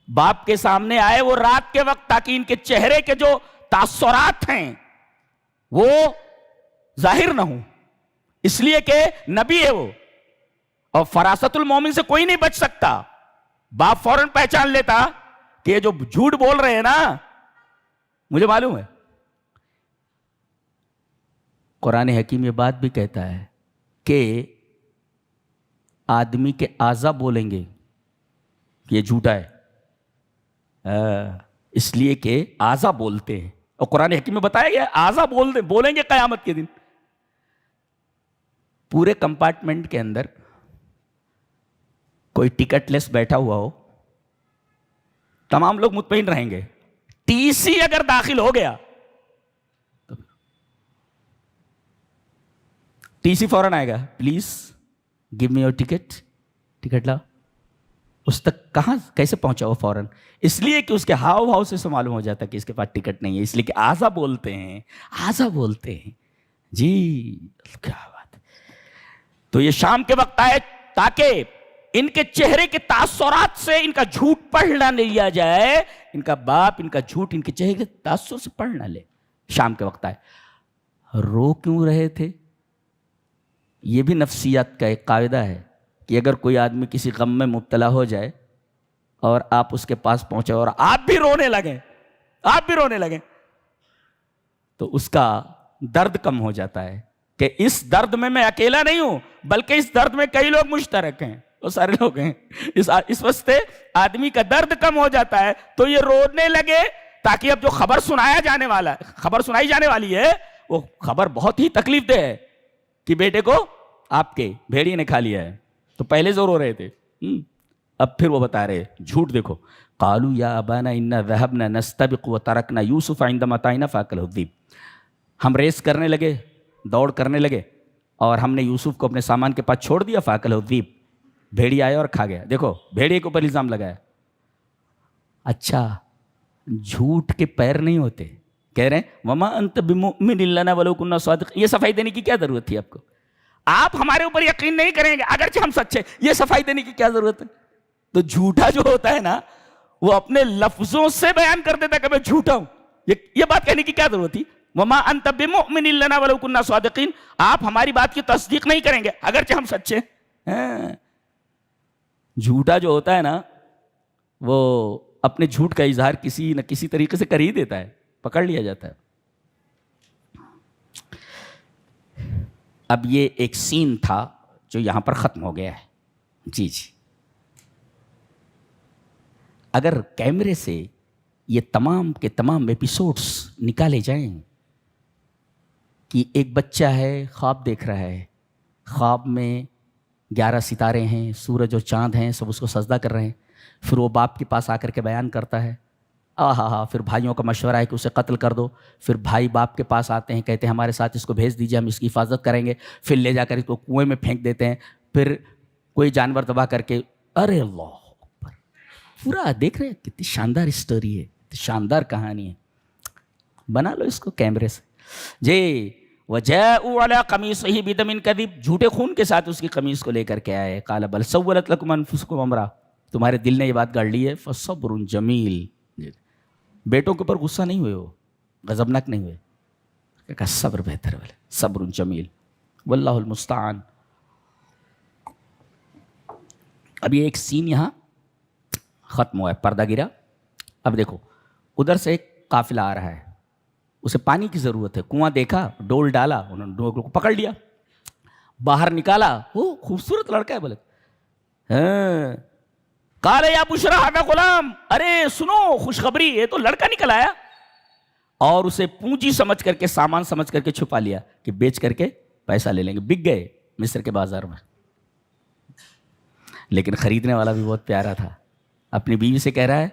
[SPEAKER 2] باپ کے سامنے آئے وہ رات کے وقت تاکہ ان کے چہرے کے جو تاثرات ہیں وہ ظاہر نہ ہوں، اس لیے کہ نبی ہے وہ، اور فراست المومن سے کوئی نہیں بچ سکتا۔ باپ فوراً پہچان لیتا کہ یہ جو جھوٹ بول رہے ہیں نا مجھے معلوم ہے۔ قرآن حکیم یہ بات بھی کہتا ہے کہ آدمی کے اعضا بولیں گے کہ یہ جھوٹا ہے، اس لیے کہ اعضا بولتے ہیں، اور قرآن حکیم میں بتایا گیا اعضا بولیں گے قیامت کے دن۔ پورے کمپارٹمنٹ کے اندر کوئی ٹکٹ لیس بیٹھا ہوا ہو، تمام لوگ مطمئن رہیں گے، ٹی سی اگر داخل ہو گیا ٹی سی فوراً آئے گا، please give me your ticket, ticket لاؤ۔ اس تک کہاں کیسے پہنچا وہ فوراً؟ اس لیے کہ اس کے ہاؤ بھاؤ سے معلوم ہو جاتا کہ اس کے پاس ٹکٹ نہیں ہے، اس لیے کہ اعضا بولتے ہیں، اعضا بولتے ہیں، جی کیا بات ہے۔ تو یہ شام کے وقت آئے تاکہ ان کے چہرے کے تاثرات سے ان کا جھوٹ پڑھ نہ لیا جائے، ان کا باپ ان کا جھوٹ ان کے چہرے کے تاثر سے پڑھ نہ لے۔ شام کے وقت آئے، رو کیوں رہے تھے؟ یہ بھی نفسیات کا ایک قاعدہ ہے کہ اگر کوئی آدمی کسی غم میں مبتلا ہو جائے اور آپ اس کے پاس پہنچے اور آپ بھی رونے لگیں تو اس کا درد کم ہو جاتا ہے کہ اس درد میں اکیلا نہیں ہوں، بلکہ اس درد میں کئی لوگ مشترک ہیں، وہ سارے لوگ ہیں۔ اس واسطے آدمی کا درد کم ہو جاتا ہے تو یہ رونے لگے تاکہ اب جو خبر سنایا جانے والا ہے، خبر سنائی جانے والی ہے، وہ خبر بہت ہی تکلیف دہ ہے کہ بیٹے کو آپ کے بھیڑیے نے کھا لیا ہے. تو پہلے زور ہو رہے تھے، اب پھر وہ بتا رہے جھوٹ. دیکھو قالوا یا ابانا انا ذهبنا نستبق وتركنا يوسف عند متاعنا فاكله الذئب. ہم ریس کرنے لگے، دوڑ کرنے لگے، اور ہم نے یوسف کو اپنے سامان کے پاس چھوڑ دیا. فاکلہ الذئب، بھیڑیا آیا اور کھا گیا. دیکھو بھیڑیے کے اوپر الزام لگایا. اچھا جھوٹ کے پیر نہیں ہوتے. کہہ رہے ہیں وما انت بمؤمن لنا ولو كنا صادقین. یہ صفائی دینے کی کیا ضرورت تھی آپ کو؟ آپ ہمارے اوپر یقین نہیں کریں گے اگرچہ ہم سچے، یہ صفائی دینے کی کیا ضرورت ہے؟ تو جھوٹا جو ہوتا ہے نا، وہ اپنے لفظوں سے بیان کر دیتا ہے کہ میں جھوٹا ہوں. یہ بات کہنے کی کیا ضرورت تھی؟ وما انت بمؤمن لنا ولو كنا صادقین. آپ ہماری بات کی تصدیق نہیں کریں گے اگرچہ ہم سچے. جھوٹا جو ہوتا ہے نا، وہ اپنے جھوٹ کا اظہار کسی نہ کسی طریقے سے کر ہی دیتا ہے، پکڑ لیا جاتا ہے. اب یہ ایک سین تھا جو یہاں پر ختم ہو گیا ہے. جی اگر کیمرے سے یہ تمام کے تمام ایپیسوڈز نکالے جائیں کہ ایک بچہ ہے، خواب دیکھ رہا ہے، خواب میں 11 ستارے ہیں، سورج اور چاند ہیں، سب اس کو سجدہ کر رہے ہیں. پھر وہ باپ کے پاس آ کر کے بیان کرتا ہے، پھر بھائیوں کا مشورہ ہے کہ اسے قتل کر دو. پھر بھائی باپ کے پاس آتے ہیں، کہتے ہیں ہمارے ساتھ اس کو بھیج دیجیے، ہم اس کی حفاظت کریں گے. پھر لے جا کر اس کو کنویں میں پھینک دیتے ہیں. پھر کوئی جانور تباہ کر کے، ارے اللہ اکبر، پورا دیکھ رہے ہیں. کتنی شاندار اسٹوری ہے، کتنی شاندار کہانی ہے. بنا لو اس کو کیمرے سے. جی وَجَاءُوا عَلَىٰ قَمِيصِهِ بِدَمٍ كَذِبٍ، جھوٹے خون کے ساتھ اس کی قمیص کو لے کر کے آئے. قَالَ بَلْ سَوَّلَتْ لَكُمْ أَنفُسُكُمْ أَمْرًا، تمہارے دل نے یہ بات گڑھ لی ہے. فَصَبْرٌ جَمِيلٌ، بیٹوں کے اوپر غصہ نہیں ہوئے، وہ غضبناک نہیں ہوئے، کہ صبر بہتر ہے. صبر جمیل واللہ المستعان. اب یہ ایک سین یہاں ختم ہوا ہے، پردہ گرا. اب دیکھو ادھر سے ایک قافلہ آ رہا ہے، اسے پانی کی ضرورت ہے. کنواں دیکھا، ڈول ڈالا، انہوں نے ڈول کو پکڑ لیا، باہر نکالا. وہ خوبصورت لڑکا ہے، بولے قال یا بشرا ھذا غلام، ارے سنو خوشخبری، یہ تو لڑکا نکل آیا. اور اسے پونجی سمجھ کر کے، سامان سمجھ کر کے چھپا لیا کہ بیچ کر کے پیسہ لے لیں گے. بک گئے مصر کے بازار میں. لیکن خریدنے والا بھی بہت پیارا تھا. اپنی بیوی سے کہہ رہا ہے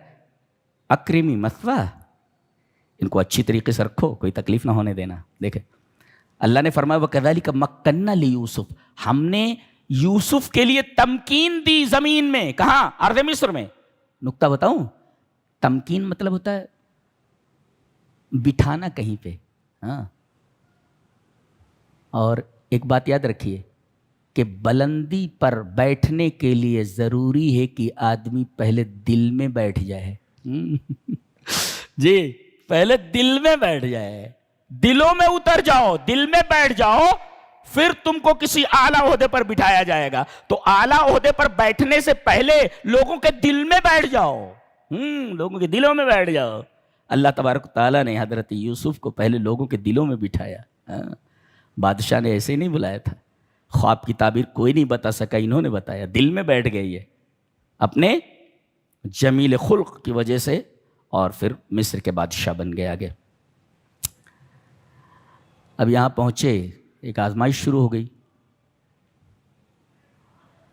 [SPEAKER 2] اکرمی مثواہ، ان کو اچھی طریقے سے رکھو، کوئی تکلیف نہ ہونے دینا. دیکھیں اللہ نے فرمایا وَكَذَلِكَ مَكَّنَّا لِيُوسُف، ہم نے یوسف کے لیے تمکین دی زمین میں. کہاں؟ ارض مصر میں. نکتہ بتاؤں، تمکین مطلب ہوتا ہے بٹھانا کہیں پہ. اور ایک بات یاد رکھیے کہ بلندی پر بیٹھنے کے لیے ضروری ہے کہ آدمی پہلے دل میں بیٹھ جائے. جی پہلے دل میں بیٹھ جائے، دلوں میں اتر جاؤ، دل میں بیٹھ جاؤ، پھر تم کو کسی اعلیٰ عہدے پر بٹھایا جائے گا. تو اعلیٰ عہدے پر بیٹھنے سے پہلے لوگوں کے دل میں بیٹھ جاؤ، لوگوں کے دلوں میں بیٹھ جاؤ. اللہ تبارک تعالیٰ نے حضرت یوسف کو پہلے لوگوں کے دلوں میں بٹھایا. بادشاہ نے ایسے ہی نہیں بلایا تھا، خواب کی تعبیر کوئی نہیں بتا سکا، انہوں نے بتایا. دل میں بیٹھ گئی ہے اپنے جمیل خلق کی وجہ سے، اور پھر مصر کے بادشاہ بن گئے آگے. اب یہاں پہنچے، ایک آزمائش شروع ہو گئی.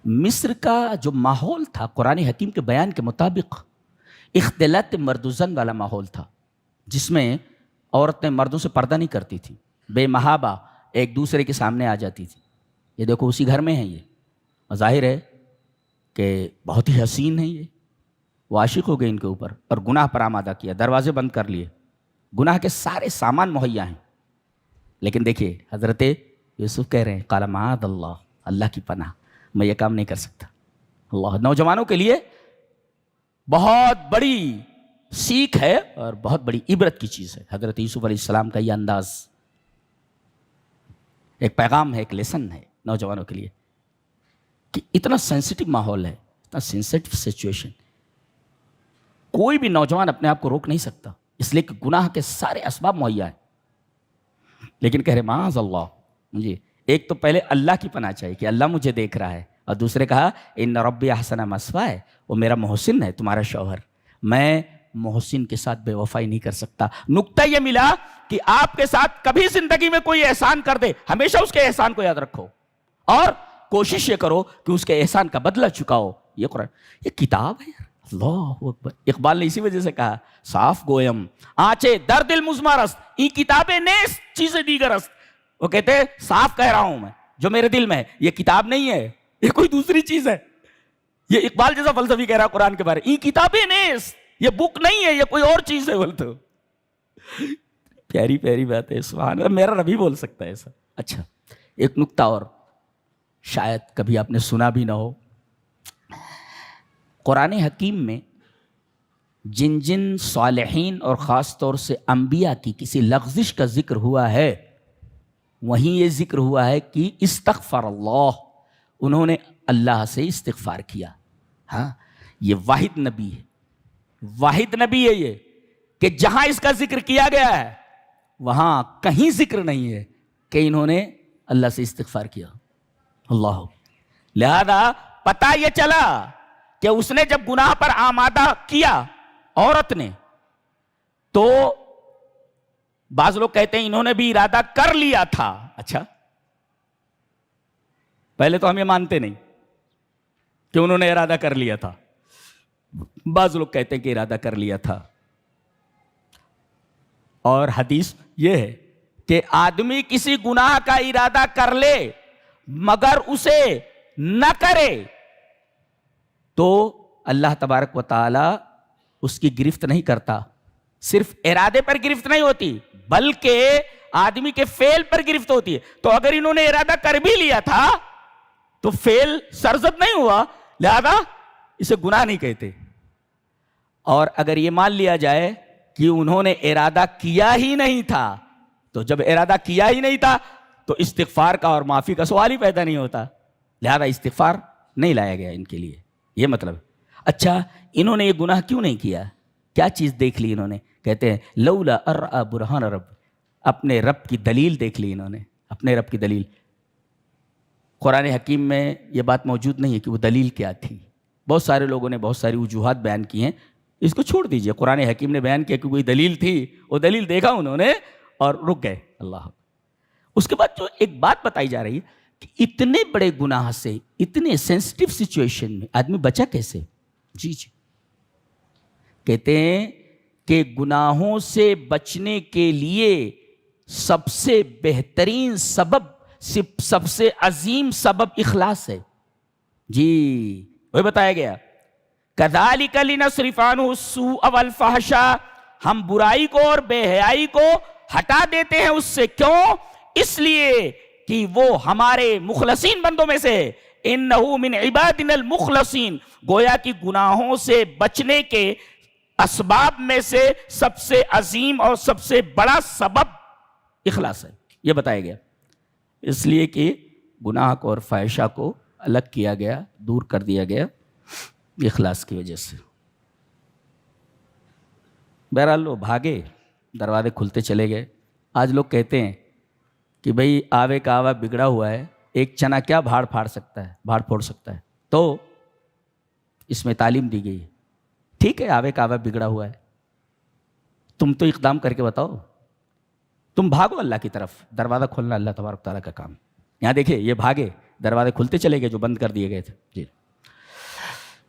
[SPEAKER 2] مصر کا جو ماحول تھا قرآن حکیم کے بیان کے مطابق اختلاط مرد و زن والا ماحول تھا، جس میں عورتیں مردوں سے پردہ نہیں کرتی تھیں، بے محابہ ایک دوسرے کے سامنے آ جاتی تھی. یہ دیکھو اسی گھر میں ہے یہ، اور ظاہر ہے کہ بہت ہی حسین ہے یہ. وہ عاشق ہو گئے ان کے اوپر اور گناہ پر آمادہ کیا، دروازے بند کر لیے. گناہ کے سارے سامان مہیا ہیں. لیکن دیکھیے حضرت یوسف کہہ رہے ہیں قال معاذ اللہ، اللہ کی پناہ، میں یہ کام نہیں کر سکتا. اللہ نوجوانوں کے لیے بہت بڑی سیکھ ہے اور بہت بڑی عبرت کی چیز ہے. حضرت یوسف علیہ السلام کا یہ انداز ایک پیغام ہے، ایک لیسن ہے نوجوانوں کے لیے کہ اتنا سینسٹیو ماحول ہے، اتنا سینسٹیو سچویشن، کوئی بھی نوجوان اپنے آپ کو روک نہیں سکتا، اس لیے کہ گناہ کے سارے اسباب مہیا ہیں. لیکن کہہ رہے معاذ اللہ، مجھے ایک تو پہلے اللہ کی پناہ چاہیے کہ اللہ مجھے دیکھ رہا ہے، اور دوسرے کہا ان ربی احسن مثوائے، وہ میرا محسن ہے، تمہارا شوہر، میں محسن کے ساتھ بے وفائی نہیں کر سکتا. نقطہ یہ ملا کہ آپ کے ساتھ کبھی زندگی میں کوئی احسان کر دے ہمیشہ اس کے احسان کو یاد رکھو اور کوشش یہ کرو کہ اس کے احسان کا بدلہ چکاؤ. یہ قرآن یہ کتاب ہے. اللہ اکبر. اقبال نے اسی وجہ سے کہا صاف گویم آنچے در دل مزمارست ای کتابیں نیست چیزیں دیگرست. وہ کہتے ہیں صاف کہہ رہا ہوں میں جو میرے دل میں ہے یہ کتاب نہیں ہے, یہ کوئی دوسری چیز ہے. یہ اقبال جیسا فلسفی کہہ رہا قرآن کے بارے ای کتابیں نیست, یہ بک نہیں ہے, یہ کوئی اور چیز ہے. بولتے پیاری پیاری بات ہے. سبحان اللہ, میرا ربی بول سکتا ہے ایسا. اچھا ایک نکتہ اور شاید کبھی آپ نے سنا بھی نہ ہو. قرآن حکیم میں جن جن صالحین اور خاص طور سے انبیاء کی کسی لغزش کا ذکر ہوا ہے وہیں یہ ذکر ہوا ہے کہ استغفر اللہ, انہوں نے اللہ سے استغفار کیا. ہاں یہ واحد نبی ہے, واحد نبی ہے یہ کہ جہاں اس کا ذکر کیا گیا ہے وہاں کہیں ذکر نہیں ہے کہ انہوں نے اللہ سے استغفار کیا. اللہ, لہذا پتہ یہ چلا کہ اس نے جب گناہ پر آمادہ کیا عورت نے تو بعض لوگ کہتے ہیں انہوں نے بھی ارادہ کر لیا تھا. اچھا پہلے تو ہم یہ مانتے نہیں کہ انہوں نے ارادہ کر لیا تھا, بعض لوگ کہتے ہیں کہ ارادہ کر لیا تھا. اور حدیث یہ ہے کہ آدمی کسی گناہ کا ارادہ کر لے مگر اسے نہ کرے تو اللہ تبارک و تعالی اس کی گرفت نہیں کرتا. صرف ارادے پر گرفت نہیں ہوتی بلکہ آدمی کے فعل پر گرفت ہوتی ہے. تو اگر انہوں نے ارادہ کر بھی لیا تھا تو فعل سرزد نہیں ہوا, لہذا اسے گناہ نہیں کہتے. اور اگر یہ مان لیا جائے کہ انہوں نے ارادہ کیا ہی نہیں تھا تو جب ارادہ کیا ہی نہیں تھا تو استغفار کا اور معافی کا سوال ہی پیدا نہیں ہوتا, لہذا استغفار نہیں لایا گیا ان کے لیے. یہ مطلب. اچھا انہوں نے یہ گناہ کیوں نہیں کیا, کیا چیز دیکھ لی انہوں نے؟ کہتے ہیں لولا ارآ برہان رب, اپنے رب کی دلیل دیکھ لی انہوں نے, اپنے رب کی دلیل. قرآن حکیم میں یہ بات موجود نہیں ہے کہ وہ دلیل کیا تھی. بہت سارے لوگوں نے بہت ساری وجوہات بیان کی ہیں, اس کو چھوڑ دیجئے. قرآن حکیم نے بیان کیا کہ کوئی دلیل تھی, وہ دلیل دیکھا انہوں نے اور رک گئے. اللہ. اس کے بعد جو ایک بات بتائی جا رہی ہے کہ اتنے بڑے گناہ سے اتنے سینسٹیو سچویشن میں آدمی بچا کیسے؟ جی کہتے ہیں کہ گناہوں سے بچنے کے لیے سب سے بہترین سبب, سب سے عظیم سبب اخلاص ہے. جی وہی بتایا گیا کذالک لنصرف عنہ السوء والفحشاء, ہم برائی کو اور بے حیائی کو ہٹا دیتے ہیں اس سے. کیوں؟ اس لیے کہ وہ ہمارے مخلصین بندوں میں سے ہے. انہو من عبادنا المخلصین, گویا کہ گناہوں سے بچنے کے اسباب میں سے سب سے عظیم اور سب سے بڑا سبب اخلاص ہے. یہ بتایا گیا. اس لیے کہ گناہ کو اور فحشہ کو الگ کیا گیا, دور کر دیا گیا اخلاص کی وجہ سے. بہرحال وہ بھاگے, دروازے کھلتے چلے گئے. آج لوگ کہتے ہیں کہ بھئی آوے کا آوا بگڑا ہوا ہے, ایک چنا کیا بھاڑ پھاڑ سکتا ہے, بھاڑ پھوڑ سکتا ہے. تو اس میں تعلیم دی گئی ہے. ٹھیک ہے آوے کا آوا بگڑا ہوا ہے, تم تو اقدام کر کے بتاؤ, تم بھاگو اللہ کی طرف. دروازہ کھولنا اللہ تبارک تعالیٰ کا کام. یہاں دیکھیں یہ بھاگے, دروازے کھلتے چلے گئے جو بند کر دیے گئے تھے. جی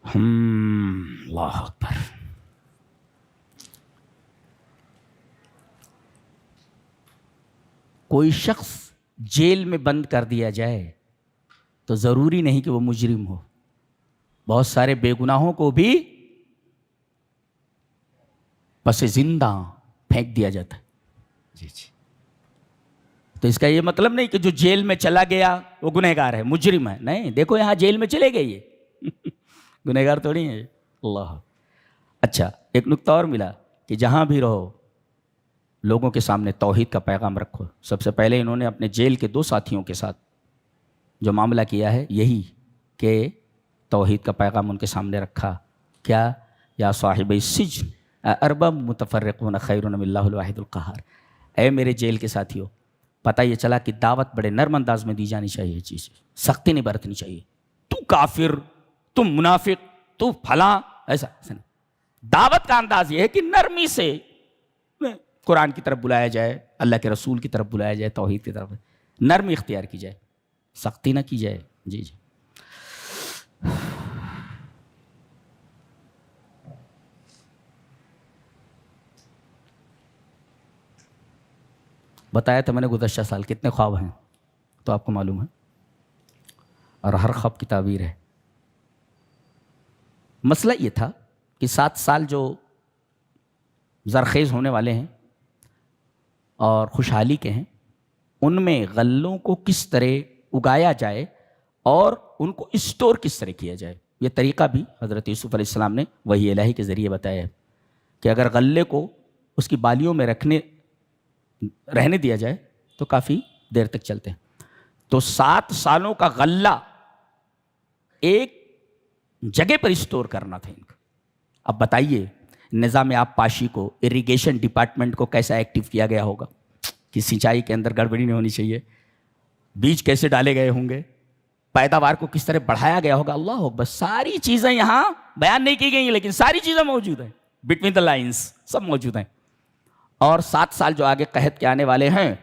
[SPEAKER 2] اللہ اکبر. کوئی شخص جیل میں بند کر دیا جائے تو ضروری نہیں کہ وہ مجرم ہو. بہت سارے بے گناہوں کو بھی پس زندہ پھینک دیا جاتا ہے. جی تو اس کا یہ مطلب نہیں کہ جو جیل میں چلا گیا وہ گنہگار ہے, مجرم ہے. نہیں, دیکھو یہاں جیل میں چلے گئے یہ گنہگار تھوڑی ہے. اللہ. اچھا ایک نکتہ اور ملا کہ جہاں بھی رہو لوگوں کے سامنے توحید کا پیغام رکھو. سب سے پہلے انہوں نے اپنے جیل کے 2 ساتھیوں کے ساتھ جو معاملہ کیا ہے یہی کہ توحید کا پیغام ان کے سامنے رکھا. کیا؟ یا صاحب السجن ارباب متفرقون خیر من اللہ الواحد القہار. اے میرے جیل کے ساتھیوں, پتہ یہ چلا کہ دعوت بڑے نرم انداز میں دی جانی چاہیے, چیز سختی نہیں برتنی چاہیے. تو کافر, تم منافق, تو پھلاں, ایسا نہیں. دعوت کا انداز یہ ہے کہ نرمی سے قرآن کی طرف بلایا جائے، اللہ کے رسول کی طرف بلایا جائے، توحید کی طرف نرمی اختیار کی جائے، سختی نہ کی جائے. جی جی. بتایا تھا میں نے گزشتہ سال کتنے خواب ہیں تو آپ کو معلوم ہے، اور ہر خواب کی تعبیر ہے. مسئلہ یہ تھا کہ 7 سال جو زرخیز ہونے والے ہیں اور خوشحالی کے ہیں، ان میں غلوں کو کس طرح اگایا جائے اور ان کو اسٹور کس طرح کیا جائے. یہ طریقہ بھی حضرت یوسف علیہ السلام نے وحی الہی کے ذریعے بتایا ہے کہ اگر غلے کو اس کی بالیوں میں رہنے دیا جائے تو کافی دیر تک چلتے ہیں. تو 7 سالوں کا غلہ ایک جگہ پر اسٹور کرنا تھا ان کو. اب بتائیے نظام آب پاشی کو، اریگیشن ڈپارٹمنٹ کو کیسا ایکٹیو کیا گیا ہوگا کہ سینچائی کے اندر گڑبڑی نہیں ہونی چاہیے، بیج کیسے ڈالے گئے ہوں گے، پیداوار کو کس طرح بڑھایا گیا ہوگا. اللہ اکبر، ساری چیزیں یہاں بیان نہیں کی گئی ہیں لیکن ساری چیزیں موجود ہیں، بٹوین دا لائنز سب موجود ہیں. اور 7 سال جو آگے قحط کے آنے والے ہیں،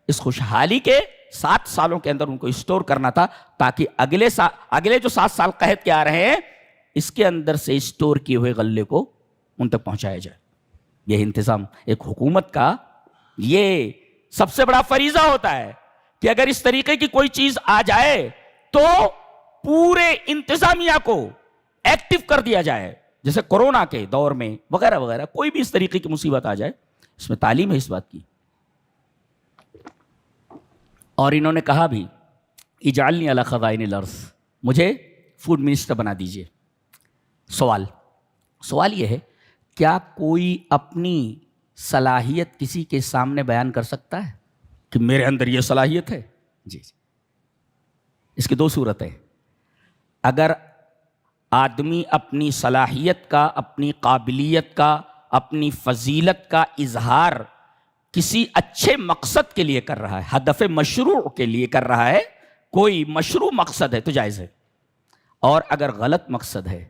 [SPEAKER 2] اس خوشحالی کے 7 سالوں کے اندر ان کو اسٹور کرنا تھا تاکہ اگلے جو 7 سال قحط کے آ رہے ہیں اس کے اندر سے اسٹور کیے ہوئے غلے کو ان تک پہنچایا جائے. یہ انتظام ایک حکومت کا یہ سب سے بڑا فریضہ ہوتا ہے کہ اگر اس طریقے کی کوئی چیز آ جائے تو پورے انتظامیہ کو ایکٹیو کر دیا جائے. جیسے کورونا کے دور میں وغیرہ وغیرہ کوئی بھی اس طریقے کی مصیبت آ جائے، اس میں تعلیم ہے اس بات کی. اور انہوں نے کہا بھی اجعلنی علی خزائن الارض، مجھے فوڈ منسٹر بنا دیجئے. سوال یہ ہے، کیا کوئی اپنی صلاحیت کسی کے سامنے بیان کر سکتا ہے کہ میرے اندر یہ صلاحیت ہے؟ جی جی. اس کی 2 صورتیں. اگر آدمی اپنی صلاحیت کا، اپنی قابلیت کا، اپنی فضیلت کا اظہار کسی اچھے مقصد کے لیے کر رہا ہے، ہدف مشروع کے لیے کر رہا ہے، کوئی مشروع مقصد ہے تو جائز ہے. اور اگر غلط مقصد ہے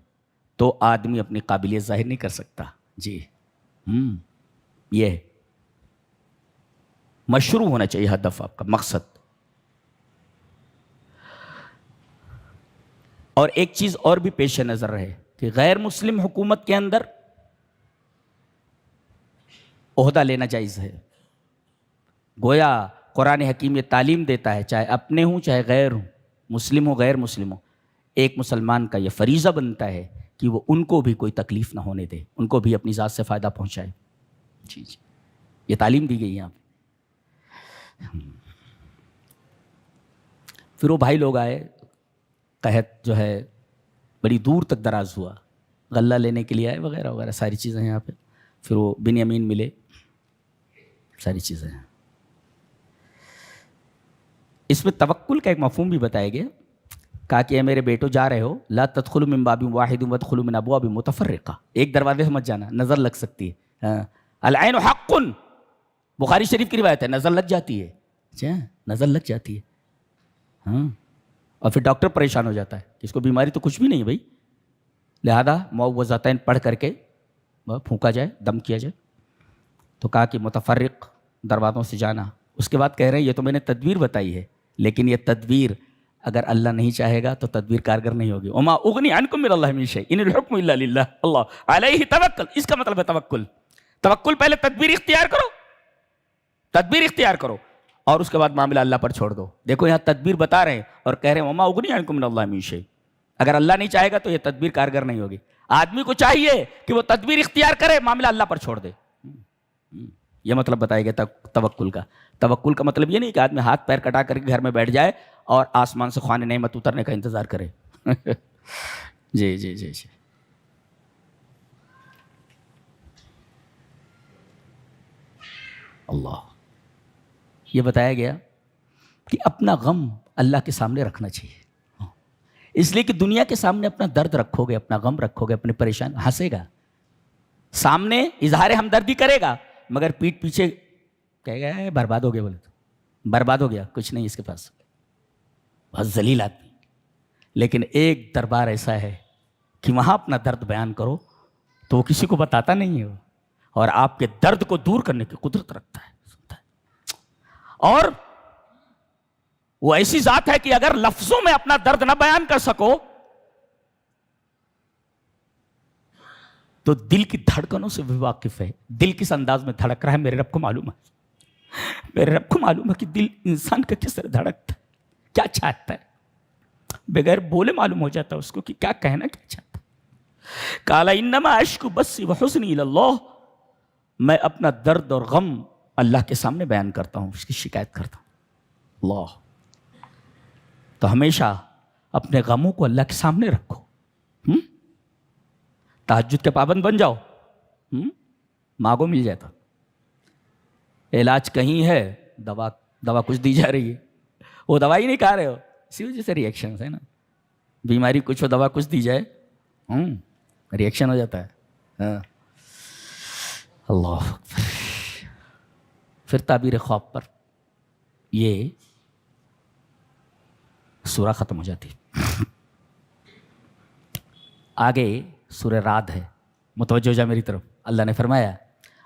[SPEAKER 2] تو آدمی اپنی قابلیت ظاہر نہیں کر سکتا. جی یہ مشروع ہونا چاہیے ہدف، آپ کا مقصد. اور ایک چیز اور بھی پیش نظر رہے کہ غیر مسلم حکومت کے اندر عہدہ لینا جائز ہے. گویا قرآن حکیم یہ تعلیم دیتا ہے، چاہے اپنے ہوں چاہے غیر ہوں، مسلم ہو غیر مسلم ہو، ایک مسلمان کا یہ فریضہ بنتا ہے کہ وہ ان کو بھی کوئی تکلیف نہ ہونے دے، ان کو بھی اپنی ذات سے فائدہ پہنچائے. جی جی، یہ تعلیم دی گئی یہاں پہ. پھر وہ بھائی لوگ آئے، قحط جو ہے بڑی دور تک دراز ہوا، غلہ لینے کے لیے آئے وغیرہ وغیرہ ساری چیزیں یہاں پہ. پھر وہ بنیامین ملے، ساری چیزیں. اس میں توکل کا ایک مفہوم بھی بتایا گیا، کہا کہ اے میرے بیٹو جا رہے ہو، لا تدخلوا من باب واحد وادخلوا من ابواب متفرقہ، ایک دروازے سے مت جانا، نظر لگ سکتی ہے. العین حق، بخاری شریف کی روایت ہے، نظر لگ جاتی ہے. اچھا، نظر لگ جاتی ہے. ہاں، اور پھر ڈاکٹر پریشان ہو جاتا ہے کہ اس کو بیماری تو کچھ بھی نہیں ہے بھائی، لہذا معوذتین پڑھ کر کے پھونکا جائے، دم کیا جائے. تو کہا کہ متفرق دروازوں سے جانا. اس کے بعد کہہ رہے ہیں یہ تو میں نے تدبیر بتائی ہے، لیکن یہ تدبیر اگر اللہ نہیں چاہے گا تو تدبیر کارگر نہیں ہوگی. وما اغنی عنکم من اللہ من شیء ان الحکم الا للہ اللہ علیہ توکل. اس کا مطلب ہے توکل. توکل پہلے تدبیر اختیار کرو، تدبیر اختیار کرو اور اس کے بعد معاملہ اللہ پر چھوڑ دو. دیکھو یہاں تدبیر بتا رہے ہیں اور کہہ رہے ہیں وما اغنی عنکم من اللہ من شیء. اگر اللہ نہیں چاہے گا تو یہ تدبیر کارگر نہیں ہوگی. آدمی کو چاہیے کہ وہ تدبیر اختیار کرے، معاملہ اللہ پر چھوڑ دے. یہ مطلب بتایا گیا توکل کا. توکل کا مطلب یہ نہیں کہ آدمی ہاتھ پیر کٹا کر کے گھر میں بیٹھ جائے اور آسمان سے خوان نعمت اترنے کا انتظار کرے. جی جی جی جی. اللہ، یہ بتایا گیا کہ اپنا غم اللہ کے سامنے رکھنا چاہیے. اس لیے کہ دنیا کے سامنے اپنا درد رکھو گے، اپنا غم رکھو گے، اپنی پریشان، ہنسے گا، سامنے اظہار ہمدردی کرے گا، مگر پیٹھ پیچھے کہے گا برباد ہو گیا. بولے تو برباد ہو گیا، کچھ نہیں اس کے پاس، بہت ذلیل آدمی. لیکن ایک دربار ایسا ہے کہ وہاں اپنا درد بیان کرو تو وہ کسی کو بتاتا نہیں ہے، اور آپ کے درد کو دور کرنے کی قدرت رکھتا ہے، سنتا ہے۔ اور وہ ایسی ذات ہے کہ اگر لفظوں میں اپنا درد نہ بیان کر سکو تو دل کی دھڑکنوں سے بھی واقف ہے، دل کس انداز میں دھڑک رہا ہے میرے رب کو معلوم ہے، میرے رب کو معلوم ہے کہ دل انسان کا کس طرح دھڑکتا ہے، کیا چاہتا ہے، بغیر بولے معلوم ہو جاتا ہے اس کو کہ کیا کہنا کیا چاہتا ہے۔ قال انما اشکو بثی وحزنی الی اللہ، میں اپنا درد اور غم اللہ کے سامنے بیان کرتا ہوں، اس کی شکایت کرتا ہوں۔ اللہ، تو ہمیشہ اپنے غموں کو اللہ کے سامنے رکھو، تہجد کے پابند بن جاؤ، مانگو مل جاتا، علاج کہیں ہے، دوا کچھ دی جا رہی ہے، وہ دوائی نہیں کھا رہے ہو، اسی وجہ سے ریئیکشن ہے نا، بیماری کچھ ہو دوا کچھ دی جائے ریئیکشن ہو جاتا ہے۔ اللہ اکبر۔ پھر تعبیر خواب پر یہ سورہ ختم ہو جاتی، آگے سورہ رعد ہے، متوجہ ہو جا میری طرف۔ اللہ نے فرمایا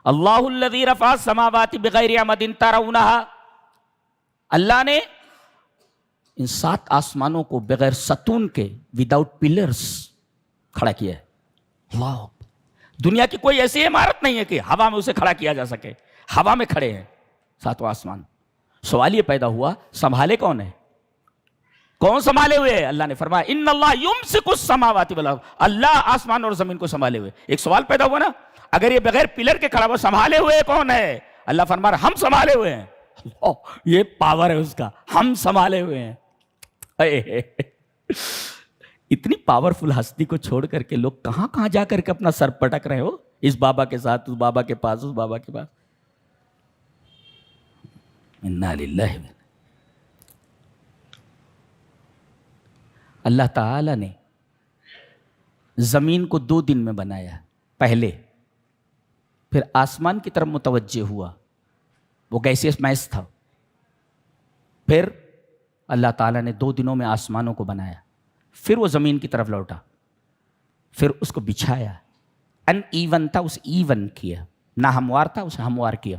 [SPEAKER 2] اللہ الذی رفع السماوات بغیر عمد ترونہا، اللہ نے ان 7 آسمانوں کو بغیر ستون کے، وداؤٹ پلرز کھڑا کیا ہے۔ اللہ، دنیا کی کوئی ایسی عمارت نہیں ہے کہ ہوا میں اسے کھڑا کیا جا سکے، ہوا میں کھڑے ہیں 7 آسمان۔ سوال یہ پیدا ہوا سنبھالے کون ہے، کون سنبھالے ہوئے ہیں؟ اللہ نے فرمایا ان اللہ یمسک السماوات والارض، اللہ آسمان اور زمین کو سنبھالے ہوئے۔ ایک سوال پیدا ہوا نا، اگر یہ بغیر پلر کے کھڑا ہوا، سنبھالے ہوئے کون ہے؟ اللہ فرما رہا ہم سنبھالے ہوئے ہیں۔ یہ پاور ہے اس کا، ہم سنبھالے ہوئے ہیں۔ اتنی پاورفل ہستی کو چھوڑ کر کے لوگ کہاں کہاں جا کر کے اپنا سر پٹک رہے ہو، اس بابا کے ساتھ، اس بابا کے پاس، اس بابا کے پاس۔ انا للہ۔ اللہ تعالی نے زمین کو 2 دن میں بنایا، پہلے، پھر آسمان کی طرف متوجہ ہوا، وہ گیسیس میس تھا، پھر اللہ تعالیٰ نے 2 دنوں میں آسمانوں کو بنایا، پھر وہ زمین کی طرف لوٹا، پھر اس کو بچھایا، ان ایون تھا اسے ایون کیا، نہ ہموار تھا اسے ہموار کیا،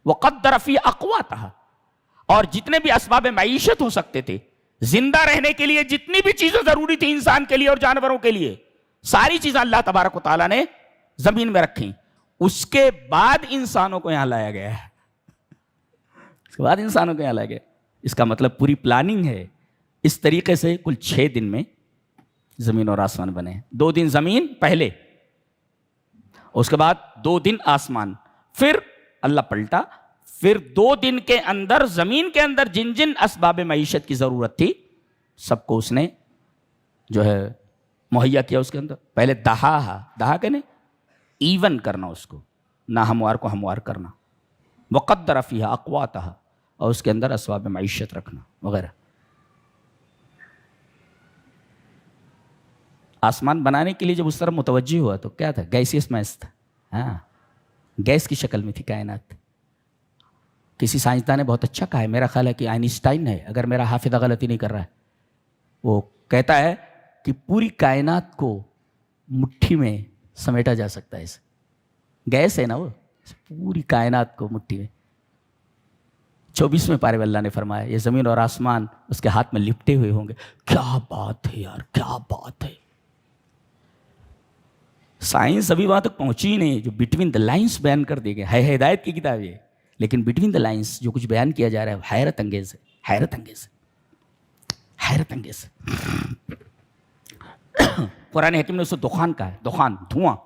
[SPEAKER 2] وقدر فی اقواتہا، اور جتنے بھی اسباب معیشت ہو سکتے تھے، زندہ رہنے کے لیے جتنی بھی چیزیں ضروری تھی انسان کے لیے اور جانوروں کے لیے، ساری چیزیں اللہ تبارک و تعالیٰ نے زمین میں رکھیں۔ اس کے بعد انسانوں کو یہاں لایا گیا ہے، اس کے بعد انسانوں کو یہاں لایا گیا۔ اس کا مطلب پوری پلاننگ ہے، اس طریقے سے کل 6 دن میں زمین اور آسمان بنے۔ 2 دن زمین پہلے، اس کے بعد 2 دن آسمان، پھر اللہ پلٹا، پھر 2 دن کے اندر زمین کے اندر جن جن اسباب معیشت کی ضرورت تھی سب کو اس نے جو ہے مہیا کیا۔ اس کے اندر پہلے دہا کہنے ایون کرنا، اس کو نہ ہموار کو ہموار کرنا، وقدر فیہا اقواتہا، اور اس کے اندر اسباب معیشت رکھنا وغیرہ۔ آسمان بنانے کے لیے جب اس طرف متوجہ ہوا تو کیا تھا؟ گیسیس میس تھا، ہاں، گیس کی شکل میں تھی کائنات۔ کسی سائنسدان نے بہت اچھا کہا ہے، میرا خیال ہے کہ آئنسٹائن ہے، اگر میرا حافظہ غلطی نہیں کر رہا ہے، وہ کہتا ہے کہ پوری کائنات کو مٹھی میں سمیٹا جا سکتا ہے، اسے گیس ہے نا، وہ پوری کائنات کو مٹھی میں۔ 24ویں پارے میں اللہ نے فرمایا یہ زمین اور آسمان اس کے ہاتھ میں لپٹے ہوئے ہوں گے۔ کیا بات ہے یار، کیا بات ہے! سائنس ابھی وہاں تک پہنچی ہی نہیں، جو بٹوین دا لائنس بیان کر دی گئے ہے، ہدایت کی کتاب یہ، لیکن بٹوین دا لائنس جو کچھ بیان کیا جا رہا ہے حیرت انگیز ہے، حیرت انگیز ہے، حیرت انگیز ہے۔ قرآن حکیم نے اس کو دخان کہا ہے، دخان، دھواں،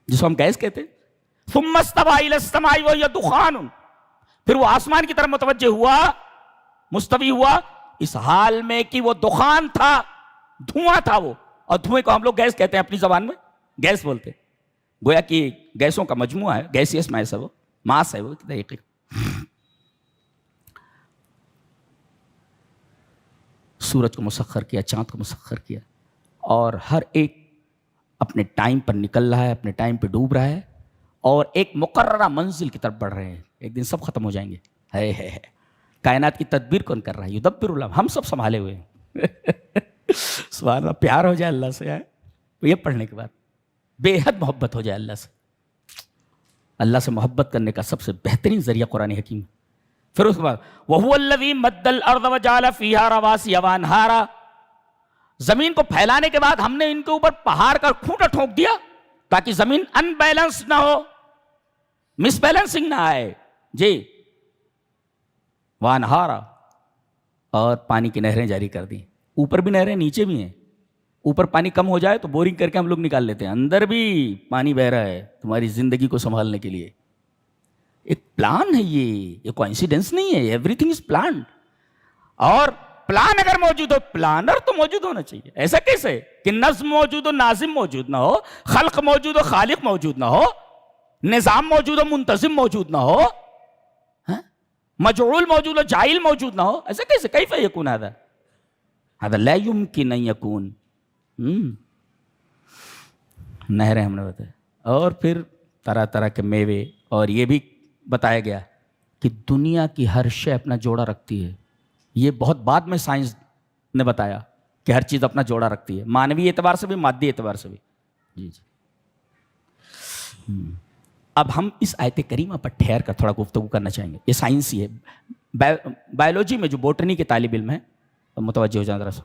[SPEAKER 2] جس کو ہم گیس کہتے ہیں۔ ثم استوى الى السماء وهي دخان، پھر وہ آسمان کی طرف متوجہ ہوا، مستوی ہوا اس حال میں کہ وہ دخان تھا، دھواں تھا وہ، اور دھوئیں کو ہم لوگ گیس کہتے ہیں اپنی زبان میں، گیس بولتے ہیں، گویا کہ گیسوں کا مجموعہ ہے، گیسیس ماس ہے، وہ ماس ہے وہ طریقے۔ سورج کو مسخر کیا، چاند کو مسخر کیا، اور ہر ایک اپنے ٹائم پر نکل رہا ہے، اپنے ٹائم پہ ڈوب رہا ہے، اور ایک مقررہ منزل کی طرف بڑھ رہے ہیں۔ ایک دن سب ختم ہو جائیں گے۔ ہے کائنات کی تدبیر کون کر رہا ہے؟ یدبر الامر، ہم سب سنبھالے ہوئے ہیں۔ سبحان اللہ، پیار ہو جائے اللہ سے یہ پڑھنے کے بعد۔ بے حد محبت ہو جائے اللہ سے. اللہ سے محبت کرنے کا سب سے بہترین ذریعہ قرآن حکیم. پھر اس کے بعد وَهُوَ الَّذِي مَدَّ الْأَرْضَ وَجَعَلَ فِيهَا رَوَاسِيَ وَأَنْهَارًا. زمین کو پھیلانے کے بعد ہم نے ان کے اوپر پہاڑ کا کھوٹا ٹھونک دیا تاکہ زمین ان بیلنس نہ ہو, مس بیلنسنگ نہ آئے. جی وَأَنْهَارًا, اور پانی کی نہریں جاری کر دی. اوپر بھی نہریں نیچے بھی ہیں. اوپر پانی کم ہو جائے تو بورنگ کر کے ہم لوگ نکال لیتے ہیں, اندر بھی پانی بہ رہا ہے تمہاری زندگی کو سنبھالنے کے لیے. ایک پلان ہے, یہ کوئنسیڈنس نہیں ہے, ایوری تھنگ از پلانڈ. اور پلان اگر موجود ہو, پلانر تو موجود ہونا چاہیے. ایسا کیسے کہ نظم موجود ہو ناظم موجود نہ ہو, خلق موجود ہو خالق موجود نہ ہو, نظام موجود ہو منتظم موجود نہ ہو, مجعول موجود ہو جاہل موجود نہ ہو؟ ایسا کیسے؟ کیف یکون هذا؟ هذا لا يمكن ان يكون. نہریں ہم نے بتایا, اور پھر طرح طرح کے میوے, اور یہ بھی بتایا گیا کہ دنیا کی ہر شے اپنا جوڑا رکھتی ہے. یہ بہت بعد میں سائنس نے بتایا کہ ہر چیز اپنا جوڑا رکھتی ہے, مانوی اعتبار سے بھی مادی اعتبار سے بھی. جی جی. اب ہم اس آیت کریمہ پر ٹھہر کر تھوڑا گفتگو کرنا چاہیں گے. یہ سائنس ہی ہے. بایولوجی میں جو بوٹنی کے طالب علم ہیں متوجہ ہو جائیں ذرا سا.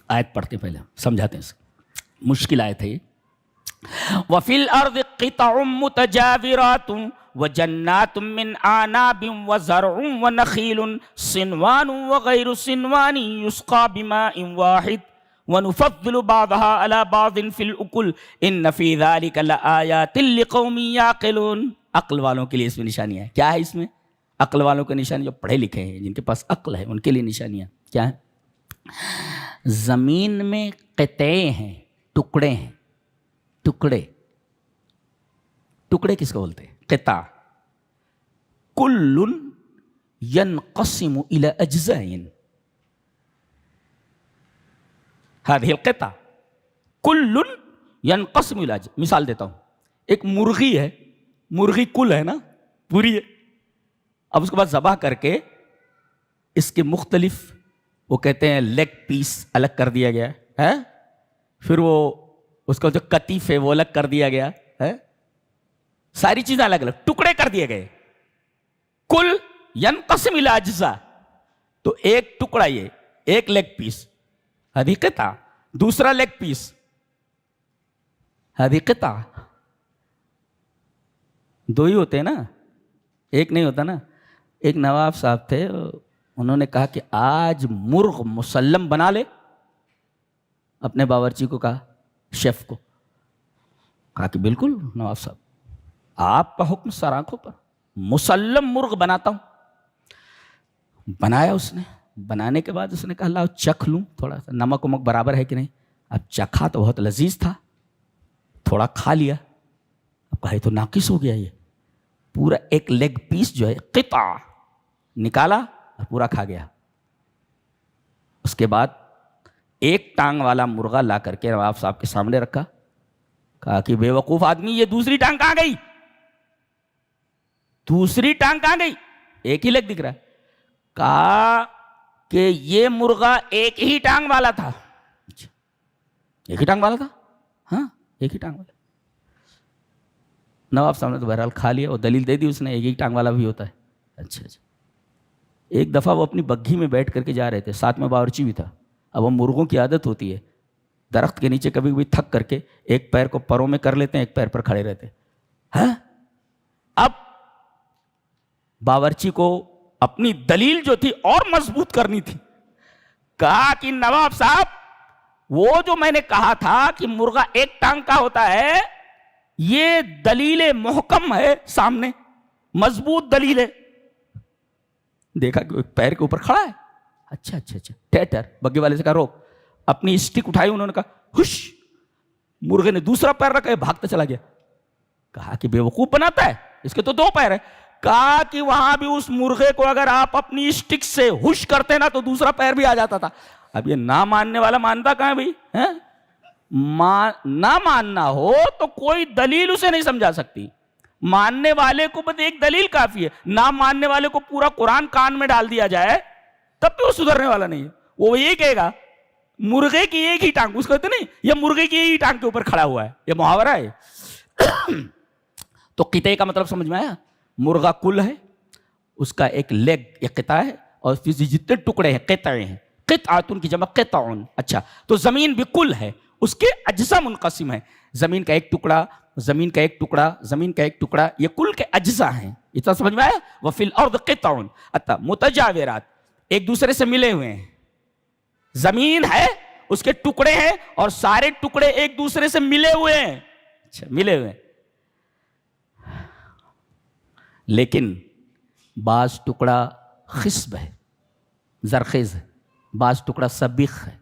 [SPEAKER 2] آیت پڑھتے پہلے سمجھاتے ہیں, مشکل آیت ہے یہ. وَفِي الْأَرْضِ قِطَعٌ مُتَجَاوِرَاتٌ وَجَنَّاتٌ مِّنْ أَعْنَابٍ وَزَرْعٌ وَنَخِيلٌ صِنْوَانٌ وَغَيْرُ صِنْوَانٍ يُسْقَىٰ بِمَاءٍ وَاحِدٍ وَنُفَضِّلُ بَعْضَهَا عَلَىٰ بَعْضٍ فِي الْأُكُلِ إِنَّ فِي ذَلِكَ لَآيَاتٍ لِقَوْمٍ يَعْقِلُونَ. عقل والوں کے لیے اس میں نشانیاں ہیں. کیا ہے اس میں؟ عقل والوں کی نشانی, جو پڑھے لکھے ہیں, جن کے پاس عقل ہے, ان کے لیے نشانیاں کیا ہیں؟ زمین میں قطعے ہیں, ٹکڑے ہیں. ٹکڑے, ٹکڑے کس کو بولتے ہیں؟ قطع. کل ينقسم الى اجزاء. هذه القطع کل ينقسم الى اجزاء. مثال دیتا ہوں, ایک مرغی ہے, مرغی کل ہے نا, پوری ہے. اب اس کے بعد ذبح کر کے اس کے مختلف وہ کہتے ہیں لیگ پیس الگ کر دیا گیا ہے, پھر وہ اس کا جو کتیف ہے وہ الگ کر دیا گیا ہے, ساری چیزیں الگ الگ ٹکڑے کر دیے گئے. کل ینقسم الی اجزاء, تو ایک ٹکڑا, یہ ایک لیگ پیس ہذہ قطع, دوسرا لیگ پیس ہذہ قطع. دو ہی ہوتے ہیں نا, ایک نہیں ہوتا نا. ایک نواب صاحب تھے, انہوں نے کہا کہ آج مرغ مسلم بنا لے. اپنے باورچی کو کہا, شیف کو کہا کہ بالکل نواب صاحب, آپ کا حکم سر آنکھوں پر, مسلم مرغ بناتا ہوں. بنایا اس نے. بنانے کے بعد اس نے کہا لاؤ چکھ لوں, تھوڑا سا نمک ومک برابر ہے کہ نہیں. اب چکھا تو بہت لذیذ تھا, تھوڑا کھا لیا. اب کہا تو ناقص ہو گیا, یہ پورا ایک لیگ پیس جو ہے قطع نکالا اور پورا کھا گیا. اس کے بعد ایک ٹانگ والا مرغا لا کر کے نواب صاحب کے سامنے رکھا. کہا کہ بے وقوف آدمی, یہ دوسری ٹانگ کہاں گئی؟ دوسری ٹانگ کہاں گئی؟ ایک ہی لیگ دکھ رہا ہے. کہا کہ یہ مرغا ایک ہی ٹانگ والا تھا. ایک ہی ٹانگ والا تھا, ہاں ایک ہی ٹانگ والا. نواب صاحب نے تو بہرحال کھا لیا, اور دلیل دے دی اس نے, ایک ہی ٹانگ والا بھی ہوتا ہے. اچھا اچھا. ایک دفعہ وہ اپنی بگھی میں بیٹھ کر کے جا رہے تھے, ساتھ میں باورچی بھی تھا. اب وہ مرغوں کی عادت ہوتی ہے درخت کے نیچے کبھی کبھی تھک کر کے ایک پیر کو پروں میں کر لیتے ہیں, ایک پیر پر کھڑے رہتے ہیں. اب باورچی کو اپنی دلیل جو تھی اور مضبوط کرنی تھی. کہا کہ نواب صاحب, وہ جو میں نے کہا تھا کہ مرغا ایک ٹانگ کا ہوتا ہے, یہ دلیل محکم ہے سامنے, مضبوط دلیل ہے. دیکھا کہ پیر کے اوپر کھڑا ہے. اچھا اچھا اچھا. ٹھہر, بگی والے سے کہا روک. اپنی اسٹک اٹھائی, انہوں نے کہا ہش. مرغے نے دوسرا پیر رکھا, بھاگتا چلا گیا. کہا کہ بے وقوف بناتا ہے, اس کے تو دو پیر ہیں. کہا کہ وہاں بھی اس مرغے کو اگر آپ اپنی اسٹک سے ہش کرتے نا تو دوسرا پیر بھی آ جاتا تھا. اب یہ نہ ماننے والا مانتا کہاں بھائی؟ نہ ماننا ہو تو کوئی دلیل اسے نہیں سمجھا سکتی. ماننے والے کو بس ایک دلیل کافی ہے. نہ ماننے والے کو پورا قرآن کان میں ڈال دیا جائے تب بھی وہ سدھرنے والا نہیں ہے. وہ یہی کہے گا مرغے کی ایک ہی ٹانگ، اس کو کہتے نہیں یہ مرغے کی ایک ہی ٹانگ کے اوپر کھڑا ہوا ہے، یہ محاورہ ہے۔ تو قطعے کا مطلب سمجھ میں آیا؟ مرغا کل ہے، اس کا ایک لیگ ایک قطعہ ہے، اور جتنے ٹکڑے ہیں قطعے ہیں، قطعاتن کی جمع قطعن۔ اچھا تو زمین بھی کل ہے، اس کے اجزاء منقسم ہیں، زمین کا ایک ٹکڑا، زمین کا ایک ٹکڑا، زمین کا ایک ٹکڑا، یہ کل کے اجزاء ہیں۔ اتنا سمجھ میں آیا؟ وفی الارض قطع متجاورات، ایک دوسرے سے ملے ہوئے ہیں، زمین ہے اس کے ٹکڑے ہیں اور سارے ٹکڑے ایک دوسرے سے ملے ہوئے ہیں۔ اچھا ملے ہوئے ہیں، لیکن بعض ٹکڑا خصب ہے، زرخیز ہے، بعض ٹکڑا سبیخ ہے،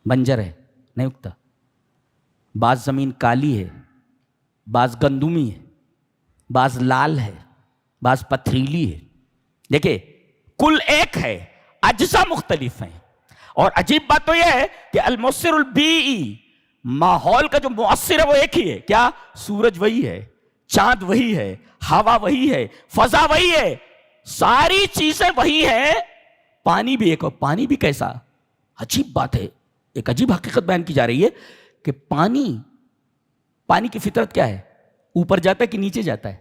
[SPEAKER 2] بنجر ہے، نہیں اگتا، بعض زمین کالی ہے، بعض گندمی ہے، بعض لال ہے، بعض پتھریلی ہے۔ دیکھیں کل ایک ہے، اجزاء مختلف ہیں، اور عجیب بات تو یہ ہے کہ المؤثر البیئی، ماحول کا جو مؤثر ہے وہ ایک ہی ہے۔ کیا؟ سورج وہی ہے، چاند وہی ہے، ہوا وہی ہے، فضا وہی ہے، ساری چیزیں وہی ہیں، پانی بھی ایک، اور پانی بھی کیسا؟ عجیب بات ہے، ایک عجیب حقیقت بیان کی جا رہی ہے کہ پانی کی فطرت کیا ہے؟ اوپر جاتا ہے کہ نیچے جاتا ہے؟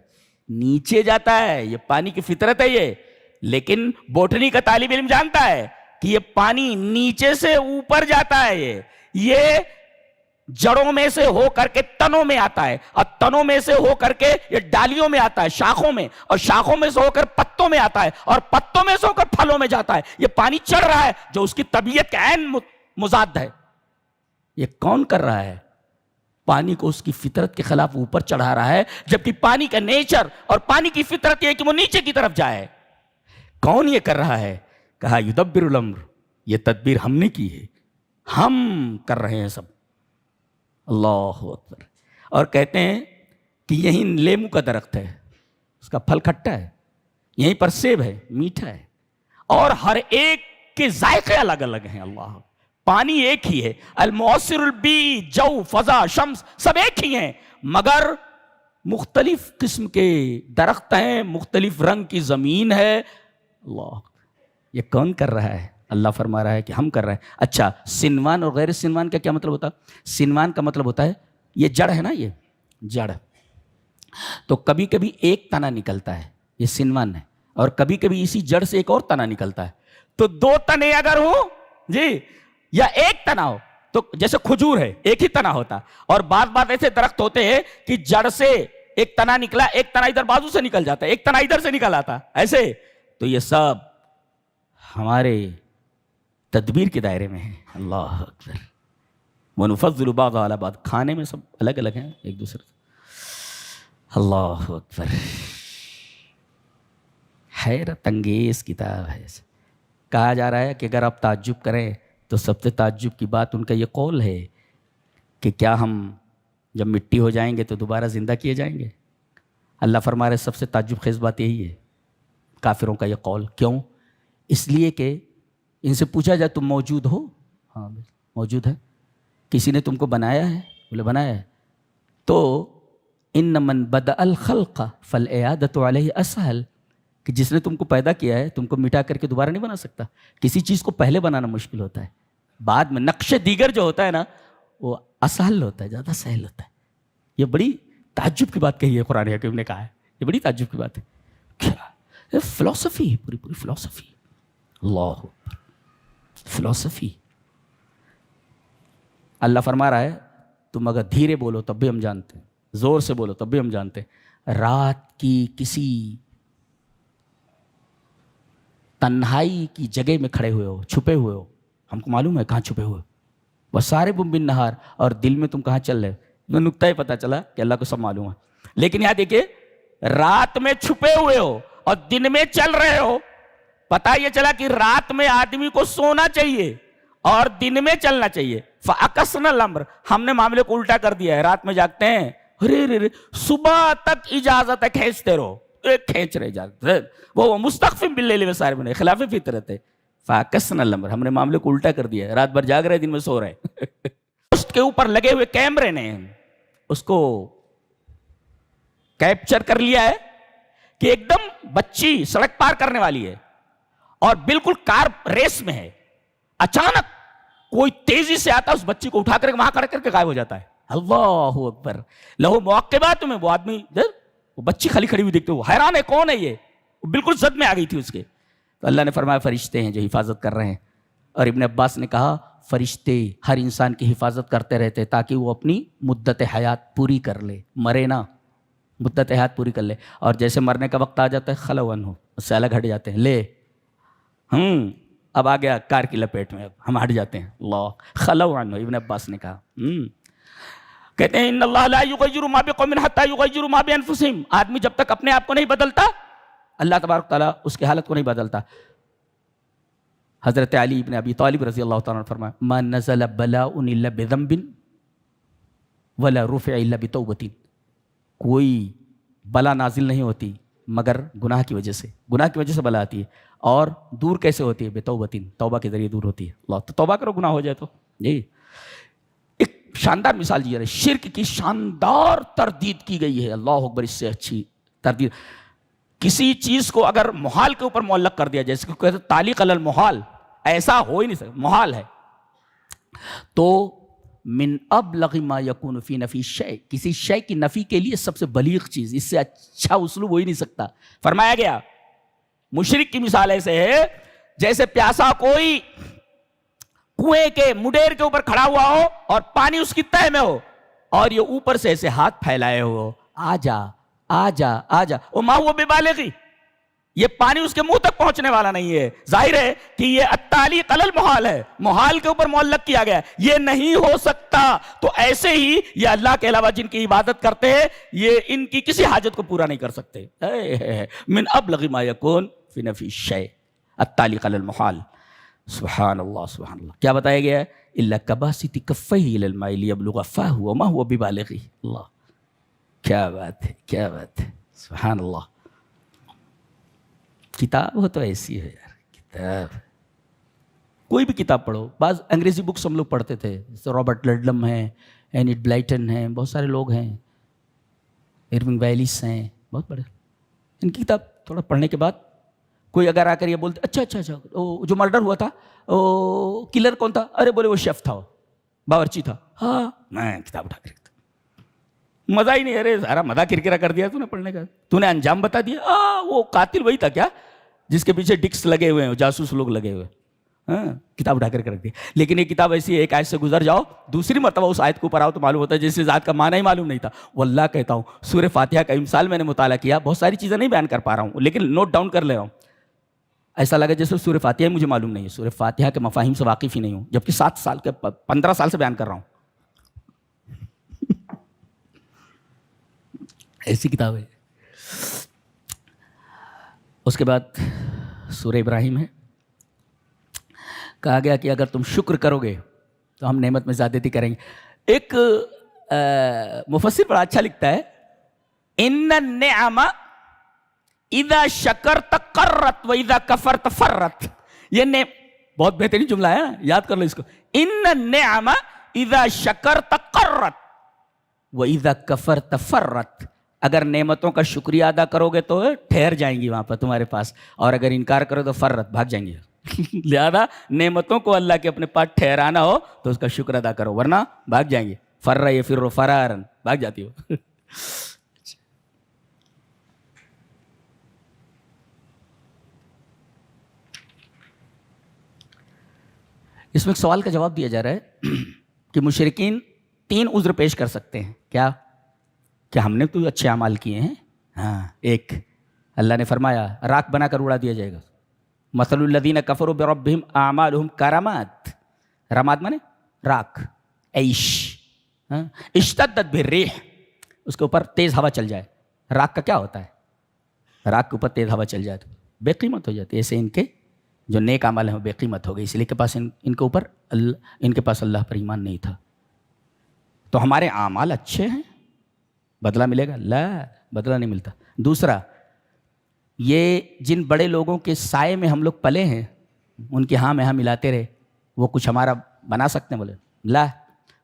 [SPEAKER 2] نیچے جاتا ہے، یہ پانی کی فطرت ہے یہ۔ لیکن بوٹنی کا طالب علم جانتا ہے کہ یہ پانی نیچے سے اوپر جاتا ہے، یہ جڑوں میں سے ہو کر کے تنوں میں آتا ہے، اور تنوں میں سے ہو کر کے یہ ڈالیوں میں آتا ہے، شاخوں میں، اور شاخوں میں سے ہو کر پتوں میں آتا ہے، اور پتوں میں سے ہو کر پھلوں میں جاتا ہے۔ یہ پانی چڑھ رہا ہے جو اس کی طبیعت کا عین مضاد ہے۔ یہ کون کر رہا ہے؟ پانی کو اس کی فطرت کے خلاف اوپر چڑھا رہا ہے، جبکہ پانی کا نیچر اور پانی کی فطرت یہ ہے کہ وہ نیچے کی طرف جائے۔ کون یہ کر رہا ہے؟ کہا یدبر الامر، یہ تدبیر ہم نے کی ہے، ہم کر رہے ہیں سب۔ اللہ اکبر۔ اور کہتے ہیں کہ یہیں لیمو کا درخت ہے، اس کا پھل کھٹا ہے، یہیں پر سیب ہے میٹھا ہے، اور ہر ایک کے ذائقے الگ الگ ہیں۔ اللہ، پانی ایک ہی ہے، المؤثر البی، جو، فضا، شمس سب ایک ہی ہیں، مگر مختلف قسم کے درخت ہیں، مختلف رنگ کی زمین ہے۔ اللہ، یہ کون کر رہا ہے؟ اللہ فرما رہا ہے کہ ہم کر رہے ہیں۔ اچھا سنوان اور غیر سنوان کا کیا مطلب ہوتا ہے؟ سنوان کا مطلب ہوتا ہے یہ جڑ ہے نا، یہ جڑ، تو کبھی کبھی ایک تنا نکلتا ہے، یہ سنوان ہے، اور کبھی کبھی اسی جڑ سے ایک اور تنا نکلتا ہے۔ تو دو تنے اگر ہوں جی، یا ایک تنا ہو، تو جیسے کھجور ہے ایک ہی تنا ہوتا، اور بعض ایسے درخت ہوتے ہیں کہ جڑ سے ایک تنا نکلا، ایک تنا ادھر بازو سے نکل جاتا ہے، ایک تنا ادھر سے نکل آتا ایسے۔ تو یہ سب ہمارے تدبیر کے دائرے میں ہے۔ اللہ اکبر۔ وَنُفَضِّلُ بَعْضَ عَلَى بَعْض، کھانے میں سب الگ الگ ہیں ایک دوسرے سے۔ اللہ اکبر، حیرت انگیز کتاب ہے۔ کہا جا رہا ہے کہ اگر آپ تعجب کریں تو سب سے تعجب کی بات ان کا یہ قول ہے کہ کیا ہم جب مٹی ہو جائیں گے تو دوبارہ زندہ کیے جائیں گے؟ اللہ فرما رہے سب سے تعجب خیز بات یہی ہے کافروں کا یہ قول۔ کیوں؟ اس لیے کہ ان سے پوچھا جائے تم موجود ہو؟ ہاں موجود ہے۔ کسی نے تم کو بنایا ہے؟ بولے بنایا ہے۔ تو ان من بدأ الخلق فالاعادۃ علیہ اسہل، کہ جس نے تم کو پیدا کیا ہے تم کو مٹا کر کے دوبارہ نہیں بنا سکتا۔ کسی چیز کو پہلے بنانا مشکل ہوتا ہے، بعد میں نقش دیگر جو ہوتا ہے نا وہ اسہل ہوتا ہے، زیادہ سہل ہوتا ہے۔ یہ بڑی تعجب کی بات کہی ہے قرآن حکیم نے، کہا ہے یہ بڑی تعجب کی بات ہے۔ کیا فلسفی ہے، پوری فلسفی۔ اللہ فلسفی۔ اللہ فرما رہا ہے تم اگر دھیرے بولو تب بھی ہم جانتے ہیں، زور سے بولو تب بھی ہم جانتے ہیں۔ رات کی کسی تنہائی کی جگہ میں کھڑے ہوئے ہو، چھپے ہوئے ہو، ہم کو معلوم ہے کہاں چھپے ہوئے، وہ سارے بن نہار، اور دل میں تم کہاں چل رہے ہو، نقطہ ہی پتہ چلا کہ اللہ کو سب معلوم ہے۔ لیکن یہاں دیکھیے رات میں چھپے ہوئے ہو اور دن میں چل رہے ہو، پتہ یہ چلا کہ رات میں آدمی کو سونا چاہیے اور دن میں چلنا چاہیے۔ فَأَقَسْنَا الْأَمْرَ، ہم نے معاملے کو الٹا کر دیا ہے، رات میں جاگتے ہیں، ارے صبح تک اجازت ہے کھینچتے رہو، کھینچ رہے اجازت، وہ مستخفم باللیل وسارب، خلاف فطرت ہے۔ فَأَقَسْنَا الْأَمْرَ، ہم نے معاملے کو الٹا کر دیا ہے، رات بھر جاگ رہے دن میں سو رہے۔ اس کے اوپر لگے ہوئے کیمرے نے اس کو کیپچر کر لیا ہے کہ ایک دم بچی سڑک پار کرنے والی ہے اور بالکل کار ریس میں ہے، اچانک کوئی تیزی سے آتا اس بچی کو اٹھا کر وہاں کھڑا کر کے غائب ہو جاتا ہے. اللہ اکبر. لہو معقبات میں وہ آدمی وہ بچی خالی کھڑی ہوئی دیکھتے وہ حیران ہے کون ہے یہ, وہ بالکل زد میں آ گئی تھی اس کے. تو اللہ نے فرمایا فرشتے ہیں جو حفاظت کر رہے ہیں. اور ابن عباس نے کہا فرشتے ہر انسان کی حفاظت کرتے رہتے تاکہ وہ اپنی مدت حیات پوری کر لے, مرے نہ, مدت حیات پوری کر لے. اور جیسے مرنے کا وقت آ جاتا ہے خلو عنہ, اس سے الگ ہٹ جاتے ہیں. لے اب آ گیا کار کی لپیٹ میں, اب ہم ہٹ جاتے ہیں. اللہ خلو عنہ, ابن عباس نے کہا. کہتے ہیں ان اللہ لا یغیر ما بقوم حتی یغیروا ما بانفسہم. آدمی جب تک اپنے آپ کو نہیں بدلتا اللہ تبارک تعالیٰ اس کی حالت کو نہیں بدلتا. حضرت علی ابن ابی طالب رضی اللہ تعالیٰ عنہ فرمایا ما نزل بلاء الا بذنب ولا رفع الا بتوبۃ. کوئی بلا نازل نہیں ہوتی مگر گناہ کی وجہ سے, گناہ کی وجہ سے بلا آتی ہے. اور دور کیسے ہوتی ہے؟ بتوبۃ, توبہ کے ذریعے دور ہوتی ہے. اللہ تو توبہ کرو گناہ ہو جائے تو. جی ایک شاندار مثال دی ہے, شرک کی شاندار تردید کی گئی ہے. اللہ اکبر, اس سے اچھی تردید. کسی چیز کو اگر محال کے اوپر معلق کر دیا, جیسے کہ کہتے ہیں تعلیق علی المحال, ایسا ہو ہی نہیں سکتا, محال ہے. تو من ابلغ ما یکون فی نفی الشیء, کسی شے کی نفی کے لیے سب سے بلیغ چیز, اس سے اچھا اسلوب ہو ہی نہیں سکتا. فرمایا گیا مشرک کی مثال ایسے ہے جیسے پیاسا کوئی کنویں کے مڈیر کے اوپر کھڑا ہوا ہو اور پانی اس کی تہہ میں ہو, اور یہ اوپر سے ایسے ہاتھ پھیلائے ہو, آ جا آ جا آ جا, وما هو ببالغ, یہ پانی اس کے منہ تک پہنچنے والا نہیں ہے. ظاہر ہے کہ یہ التعلیق علی المحال ہے, محال کے اوپر معلق کیا گیا, یہ نہیں ہو سکتا. تو ایسے ہی یہ اللہ کے علاوہ جن کی عبادت کرتے ہیں یہ ان کی کسی حاجت کو پورا نہیں کر سکتے. من ابلغ ما یکون فی نفی الشیء التعلیق علی المحال. سبحان اللہ سبحان اللہ. کیا بتایا گیا ہے؟ الا کباسط کفیہ الی الماء لیبلغ فاہ وما هو ببالغ. اللہ کیا بات ہے, کیا بات ہے, سبحان اللہ. کتاب ہو تو ایسی ہے یار, کتاب کوئی بھی کتاب پڑھو. بعض انگریزی بکس ہم لوگ پڑھتے تھے, جیسے رابرٹ لڈلم ہیں, اینٹ بلائٹن ہیں, بہت سارے لوگ ہیں, ارونگ ویلیس ہیں, بہت بڑے. ان کی کتاب تھوڑا پڑھنے کے بعد کوئی اگر آ کر یہ بولتے اچھا اچھا اچھا جو مرڈر ہوا تھا وہ کلر کون تھا, ارے بولے وہ شیف تھا, باورچی تھا. ہاں میں کتاب اٹھا کر مزہ ہی نہیں. ارے سارا مزہ کرکرا کر دیا تو نے پڑھنے کا, تو نے انجام بتا دیا. وہ قاتل وہی تھا کیا جس کے پیچھے ڈکس لگے ہوئے ہیں, جاسوس لوگ لگے ہوئے. کتاب اٹھا کر رکھ دی. لیکن یہ کتاب ایسی ہے, ایک آیت سے گزر جاؤ دوسری مرتبہ اس آیت کے اوپر آؤ تو معلوم ہوتا ہے جیسے ذات کا معنی ہی معلوم نہیں تھا. واللہ کہتا ہوں سورہ فاتحہ کا امثال میں نے مطالعہ کیا, بہت ساری چیزیں نہیں بیان کر پا رہا ہوں لیکن نوٹ ڈاؤن کر لے رہا ہوں. ایسا لگا جیسے سورہ فاتحہ مجھے معلوم نہیں ہے, سورہ فاتحہ کے مفاہیم سے واقف ہی نہیں ہوں, جبکہ 7 سال کے 15 سال سے بیان کر رہا ہوں. ایسی کتاب ہے. اس کے بعد سورہ ابراہیم ہے. کہا گیا کہ اگر تم شکر کرو گے تو ہم نعمت میں زیادتی کریں گے. ایک مفسر بڑا اچھا لکھتا ہے, ان النعم اذا شکرت قرت و اذا کفرت فرت. یہ بہت بہترین جملہ ہے, یاد کر لو اس کو. ان النعم اذا شکرت قرت و اذا کفرت فرت. اگر نعمتوں کا شکریہ ادا کرو گے تو ٹھہر جائیں گی وہاں پر تمہارے پاس, اور اگر انکار کرو تو فرت, بھاگ جائیں گے. لہذا نعمتوں کو اللہ کے اپنے پاس ٹھہرانا ہو تو اس کا شکر ادا کرو, ورنہ بھاگ جائیں گے. فر یفر فرارن, بھاگ جاتی ہو. اس میں ایک سوال کا جواب دیا جا رہا ہے کہ مشرکین 3 عذر پیش کر سکتے ہیں. کیا کہ ہم نے تو اچھے اعمال کیے ہیں. ہاں, ایک اللہ نے فرمایا راکھ بنا کر اڑا دیا جائے گا. مثل الذین کفروا بربہم اعمالہم کرماد, رماد مانے راکھ, عیش, اشتدت بالریح, اس کے اوپر تیز ہوا چل جائے. راکھ کا کیا ہوتا ہے؟ راکھ کے اوپر تیز ہوا چل جائے تو بے قیمت ہو جاتی ہے. ایسے ان کے جو نیک اعمال ہیں وہ بے قیمت ہو گئی, اس لیے کے پاس ان کے اوپر ان کے پاس اللہ پر ایمان نہیں تھا. تو ہمارے اعمال اچھے ہیں, بدلہ ملے گا؟ لا, بدلہ نہیں ملتا. دوسرا, یہ جن بڑے لوگوں کے سائے میں ہم لوگ پلے ہیں ان کے ہاں میں ہاں ملاتے رہے, وہ کچھ ہمارا بنا سکتے ہیں؟ بولے لا.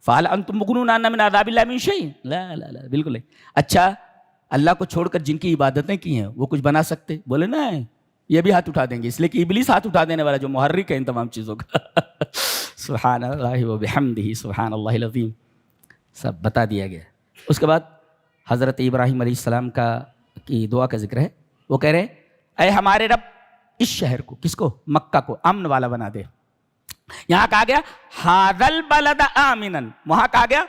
[SPEAKER 2] فہل انتم مغنون عنا من عذاب اللہ من شیء؟ لا لا لا, بالکل نہیں. اچھا, اللہ کو چھوڑ کر جن کی عبادتیں کی ہیں وہ کچھ بنا سکتے؟ بولے نہیں, یہ بھی ہاتھ اٹھا دیں گے, اس لیے کہ ابلیس ہاتھ اٹھا دینے والا جو محرک ہے ان تمام چیزوں کا. سبحان اللہ و بحمدہ سبحان اللہ العظیم، سب بتا دیا گیا۔ اس کے بعد حضرت ابراہیم علیہ السلام کی دعا کا ذکر ہے۔ وہ کہہ رہے ہیں اے ہمارے رب اس شہر کو، کس کو؟ مکہ کو امن والا بنا دے۔ یہاں کہا گیا ھذا البلد آمنا، وہاں کہا گیا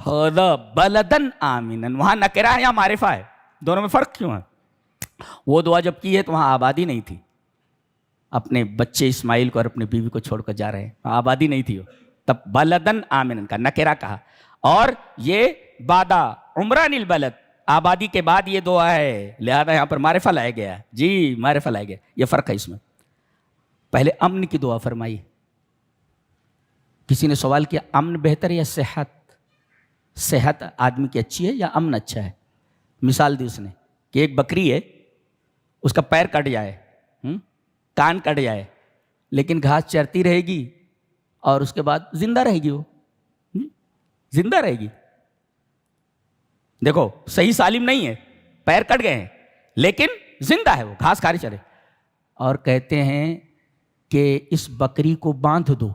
[SPEAKER 2] ھذا بلدن آمنا، وہاں نکرہ ہے یا معرفہ ہے؟ دونوں میں فرق کیوں ہے؟ وہ دعا جب کی ہے تو وہاں آبادی نہیں تھی، اپنے بچے اسماعیل کو اور اپنی بیوی کو چھوڑ کر جا رہے ہیں، آبادی نہیں تھی، وہ تب بلدن آمنا کا نکرہ کہا۔ اور یہ بادا عمران البلد، آبادی کے بعد یہ دعا ہے، لہذا یہاں پر معرفہ لایا گیا ہے، جی معرفہ لایا گیا، یہ فرق ہے اس میں۔ پہلے امن کی دعا فرمائی۔ کسی نے سوال کیا امن بہتر ہے یا صحت؟ صحت آدمی کی اچھی ہے یا امن اچھا ہے؟ مثال دی اس نے کہ ایک بکری ہے، اس کا پیر کٹ جائے، کان کٹ جائے، لیکن گھاس چرتی رہے گی اور اس کے بعد زندہ رہے گی، وہ زندہ رہے گی۔ دیکھو صحیح سالم نہیں ہے، پیر کٹ گئے ہیں لیکن زندہ ہے، وہ گھاس کھا رہی چلے۔ اور کہتے ہیں کہ اس بکری کو باندھ دو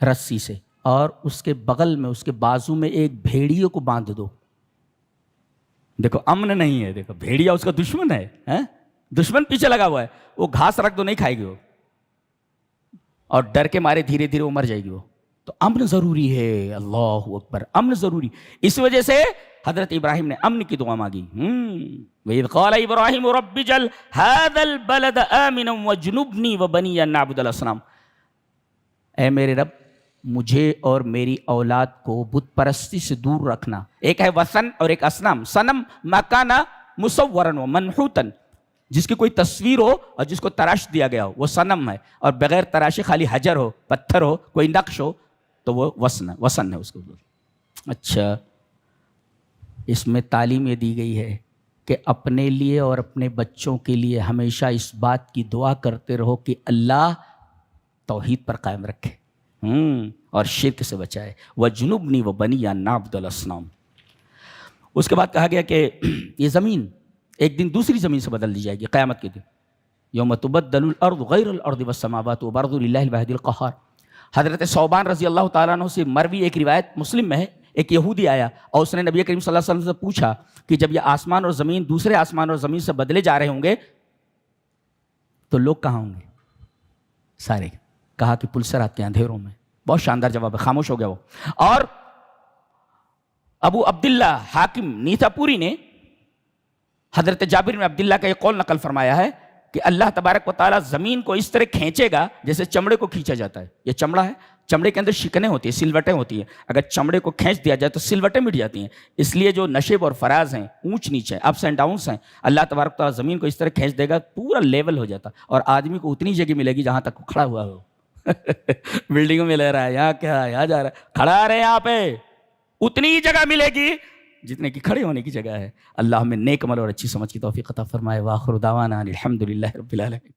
[SPEAKER 2] رسی سے، اور اس کے بغل میں، اس کے بازو میں ایک بھیڑیے کو باندھ دو۔ دیکھو امن نہیں ہے، دیکھو بھیڑیا اس کا دشمن ہے، دشمن پیچھے لگا ہوا ہے، وہ گھاس رکھ دو نہیں کھائے گی وہ، اور ڈر کے مارے دھیرے دھیرے وہ مر جائے گی وہ۔ تو امن ضروری ہے، اللہ اکبر، امن ضروری۔ اس وجہ سے حضرت ابراہیم نے امن کی دعا مانگی۔ وَإِذْ قَالَ إِبْرَاهِيمُ رَبِّ اجْعَلْ هَذَا الْبَلَدَ آمِنًا وَاجْنُبْنِي وَبَنِيَّ أَن نَّعْبُدَ الْأَصْنَامَ، اے میرے رب مجھے اور میری اولاد کو بت پرستی سے دور رکھنا۔ ایک ہے وثن اور ایک اصنام۔ صنم ما کان مصورا و منحوتا، جس کی کوئی تصویر ہو اور جس کو تراش دیا گیا ہو وہ صنم ہے، اور بغیر تراشے خالی حجر ہو، پتھر ہو، کوئی نقش ہو تو وہ وثن ہے اس کو۔ اچھا، اس میں تعلیم یہ دی گئی ہے کہ اپنے لیے اور اپنے بچوں کے لیے ہمیشہ اس بات کی دعا کرتے رہو کہ اللہ توحید پر قائم رکھے اور شرک سے بچائے۔ وَجْنُبْنِي وَبَنِيَّ أَن نَّعْبُدَ الْأَصْنَامَ۔ اس کے بعد کہا گیا کہ یہ زمین ایک دن دوسری زمین سے بدل دی جائے گی قیامت کے دن۔ یوم تبدل الارض غیر الارض والسماوات وبرزوا للہ الواحد القہار۔ حضرت ثوبان رضی اللہ تعالیٰ عنہ سے مروی ایک روایت مسلم میں ہے، ایک یہودی آیا اور اس نے نبی کریم صلی اللہ علیہ وسلم سے پوچھا کہ جب یہ آسمان اور زمین دوسرے آسمان اور زمین سے بدلے جا رہے ہوں گے تو لوگ کہاں ہوں گے؟ سارے کہا کہ پلسرات کے اندھیروں میں۔ بہت شاندار جواب ہے، خاموش ہو گیا وہ۔ اور ابو عبداللہ حاکم نیتھاپوری نے حضرت جابر بن عبداللہ کا یہ قول نقل فرمایا ہے کہ اللہ تبارک و تعالیٰ زمین کو اس طرح کھینچے گا جیسے چمڑے کو کھینچا جاتا ہے۔ یہ چمڑا ہے، چمڑے کے اندر شکنیں ہوتی ہیں، سلوٹیں ہوتی ہیں، اگر چمڑے کو کھینچ دیا جائے تو سلوٹیں مٹ جاتی ہیں۔ اس لیے جو نشیب اور فراز ہیں، اونچ نیچے، اپس اینڈ ڈاؤنس ہیں، اللہ تبارک و تعالیٰ زمین کو اس طرح کھینچ دے گا پورا لیول ہو جاتا، اور آدمی کو اتنی جگہ ملے گی جہاں تک وہ کھڑا ہوا ہو۔ بلڈنگوں میں لے رہا ہے، یہاں کیا، یہاں جا رہا ہے، کھڑا رہے یہاں پہ، اتنی ہی جگہ ملے گی جتنے کی کھڑے ہونے کی جگہ ہے۔ اللہ ہمیں نیک عمل اور اچھی سمجھ کی توفیق عطا فرمائے۔ وآخر دعوانا الحمدللہ رب العالمین۔